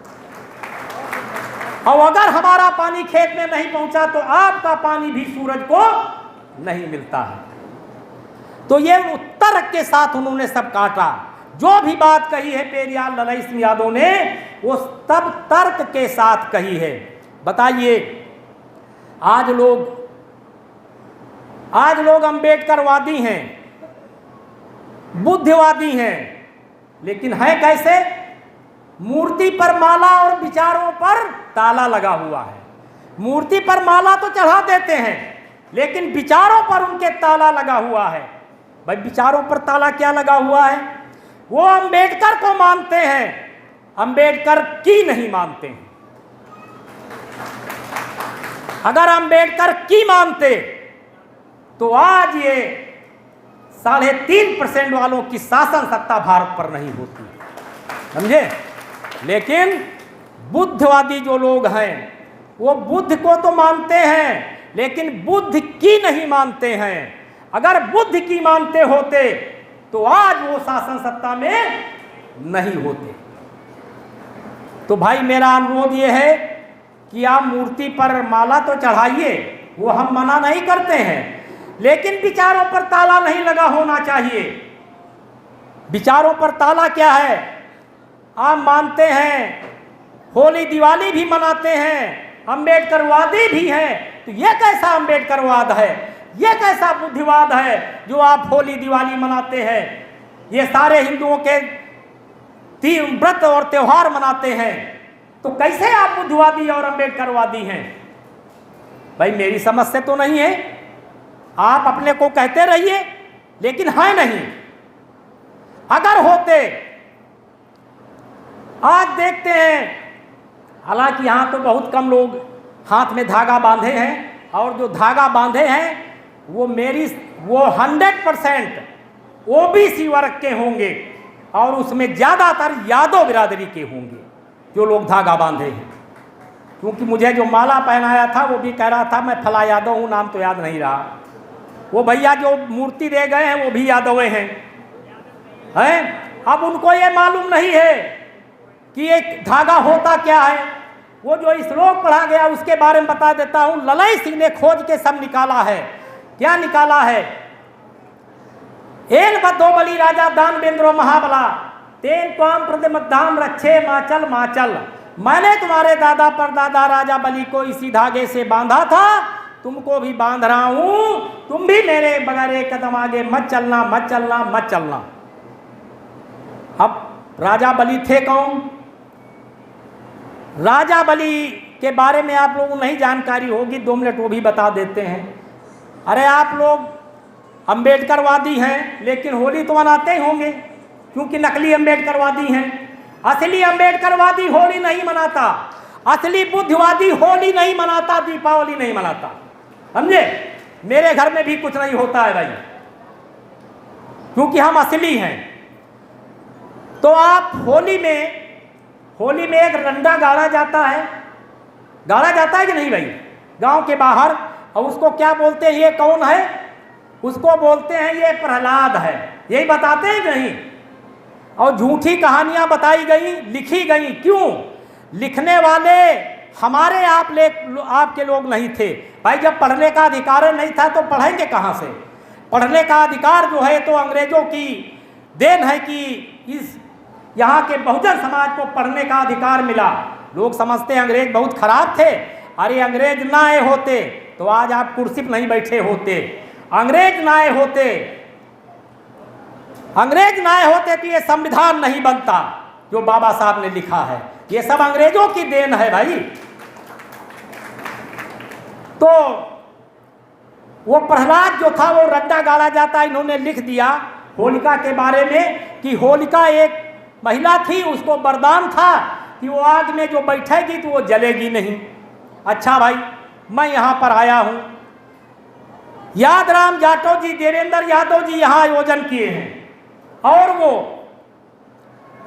और अगर हमारा पानी खेत में नहीं पहुंचा तो आपका पानी भी सूरज को नहीं मिलता है। तो ये तर्क के साथ उन्होंने सब काटा। जो भी बात कही है पेरियार ललई सिंह यादव ने, वो तब तर्क के साथ कही है। बताइए, आज लोग अंबेडकरवादी हैं, बुद्धवादी हैं, लेकिन है कैसे? मूर्ति पर माला और विचारों पर ताला लगा हुआ है। मूर्ति पर माला तो चढ़ा देते हैं, लेकिन विचारों पर उनके ताला लगा हुआ है। भाई विचारों पर ताला क्या लगा हुआ है? वो अंबेडकर को मानते हैं, अंबेडकर की नहीं मानते हैं। अगर अंबेडकर की मानते तो आज ये 3.5% वालों की शासन सत्ता भारत पर नहीं होती, समझे? लेकिन बुद्धवादी जो लोग हैं वो बुद्ध को तो मानते हैं, लेकिन बुद्ध की नहीं मानते हैं। अगर बुद्ध की मानते होते तो आज वो शासन सत्ता में नहीं होते। तो भाई मेरा अनुरोध ये है कि आप मूर्ति पर माला तो चढ़ाइए, वो हम मना नहीं करते हैं, लेकिन विचारों पर ताला नहीं लगा होना चाहिए। विचारों पर ताला क्या है? आप मानते हैं होली दिवाली भी मनाते हैं, अम्बेडकरवादी भी हैं, तो ये कैसा अम्बेडकरवाद है? ये कैसा बुद्धिवाद है जो आप होली दिवाली मनाते हैं? ये सारे हिंदुओं के तीन व्रत और त्यौहार मनाते हैं, तो कैसे आप बुद्धिवादी और अम्बेडकरवादी हैं? भाई मेरी समझ से तो नहीं है। आप अपने को कहते रहिए, लेकिन है नहीं। अगर होते, आज देखते हैं, हालांकि यहाँ तो बहुत कम लोग हाथ में धागा बांधे हैं, और जो धागा बांधे हैं वो 100% ओबीसी वर्ग के होंगे, और उसमें ज़्यादातर यादव बिरादरी के होंगे जो लोग धागा बांधे हैं। क्योंकि मुझे जो माला पहनाया था वो भी कह रहा था मैं फला यादव हूँ, नाम तो याद नहीं रहा। वो भैया जो मूर्ति दे गए हैं वो भी यादव हैं। अब उनको ये मालूम नहीं है कि एक धागा होता क्या है। वो जो श्लोक पढ़ा गया उसके बारे में बता देता हूँ। ललई सिंह ने खोज के सब निकाला है। क्या निकाला है? एन बद्धो बलि राजा दान बेंद्रो महाबला, तेन त्वाम प्रतिमद्धाम रक्षे माचल माचल। मैंने तुम्हारे दादा परदादा राजा बलि को इसी धागे से बांधा था, तुमको भी बांध रहा हूं। तुम भी मेरे बगैर एक कदम आगे मत चलना, मत चलना, मत चलना। अब राजा बलि थे कौन? राजा बलि के बारे में आप लोगों को नहीं जानकारी होगी, 2 मिनट वो भी बता देते हैं। अरे आप लोग अम्बेडकरवादी हैं, लेकिन होली तो मनाते ही होंगे, क्योंकि नकली अम्बेडकरवादी हैं। असली अम्बेडकरवादी होली नहीं मनाता, असली बुद्धिवादी होली नहीं मनाता, दीपावली नहीं मनाता। समझे? मेरे घर में भी कुछ नहीं होता है भाई, क्योंकि हम असली हैं। तो आप होली में एक रंडा गाड़ा जाता है, गाड़ा जाता है कि नहीं भाई, गांव के बाहर, और उसको क्या बोलते हैं? ये कौन है? उसको बोलते हैं ये प्रहलाद है। यही बताते हैं कि नहीं? और झूठी कहानियां बताई गई, लिखी गई। क्यों? लिखने वाले हमारे आपके लोग नहीं थे भाई। जब पढ़ने का अधिकार नहीं था तो पढ़ेंगे कहाँ से? पढ़ने का अधिकार जो है तो अंग्रेजों की देन है कि इस यहाँ के बहुजन समाज को पढ़ने का अधिकार मिला। लोग समझते हैं अंग्रेज बहुत खराब थे। अरे अंग्रेज ना आए होते तो आज आप कुर्सी पर नहीं बैठे होते। अंग्रेज ना आए होते तो ये संविधान नहीं बनता जो बाबा साहब ने लिखा है। ये सब अंग्रेजों की देन है भाई। तो वो प्रहलाद जो था वो रड्डा गाड़ा जाता, इन्होंने लिख दिया होलिका के बारे में कि होलिका एक महिला थी, उसको वरदान था कि वो आग में जो बैठेगी तो वो जलेगी नहीं। अच्छा भाई, मैं यहाँ पर आया हूँ, यादराम जाटव जी, देवेंद्र यादव जी यहाँ आयोजन किए हैं, और वो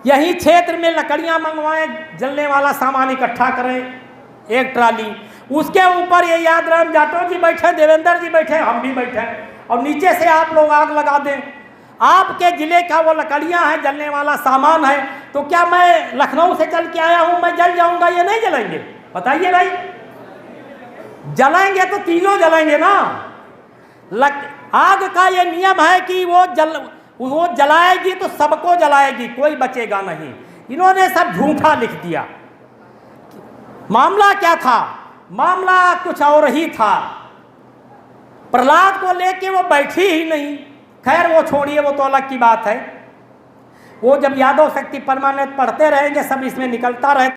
यही क्षेत्र में लकड़ियाँ मंगवाएं, जलने वाला सामान इकट्ठा करें एक ट्राली, उसके ऊपर ये यादराम जाटव जी बैठे, देवेंद्र जी बैठे, हम भी बैठे, और नीचे से आप लोग आग लगा दें। आपके जिले का वो लकड़ियाँ हैं, जलने वाला सामान है, तो क्या मैं लखनऊ से चल के आया हूँ, मैं जल जाऊँगा? ये नहीं जलेंगे? बताइए भाई। जलाएंगे तो तीनों जलाएंगे ना। आग का ये नियम है कि वो जलाएगी तो सबको जलाएगी, कोई बचेगा नहीं। इन्होंने सब झूठा लिख दिया। मामला क्या था? मामला कुछ और ही था। प्रहलाद को लेके वो बैठी ही नहीं। खैर वो छोड़िए, वो तो अलग की बात है। वो जब यादव शक्ति परमानेंट पढ़ते रहेंगे सब इसमें निकलता रहे।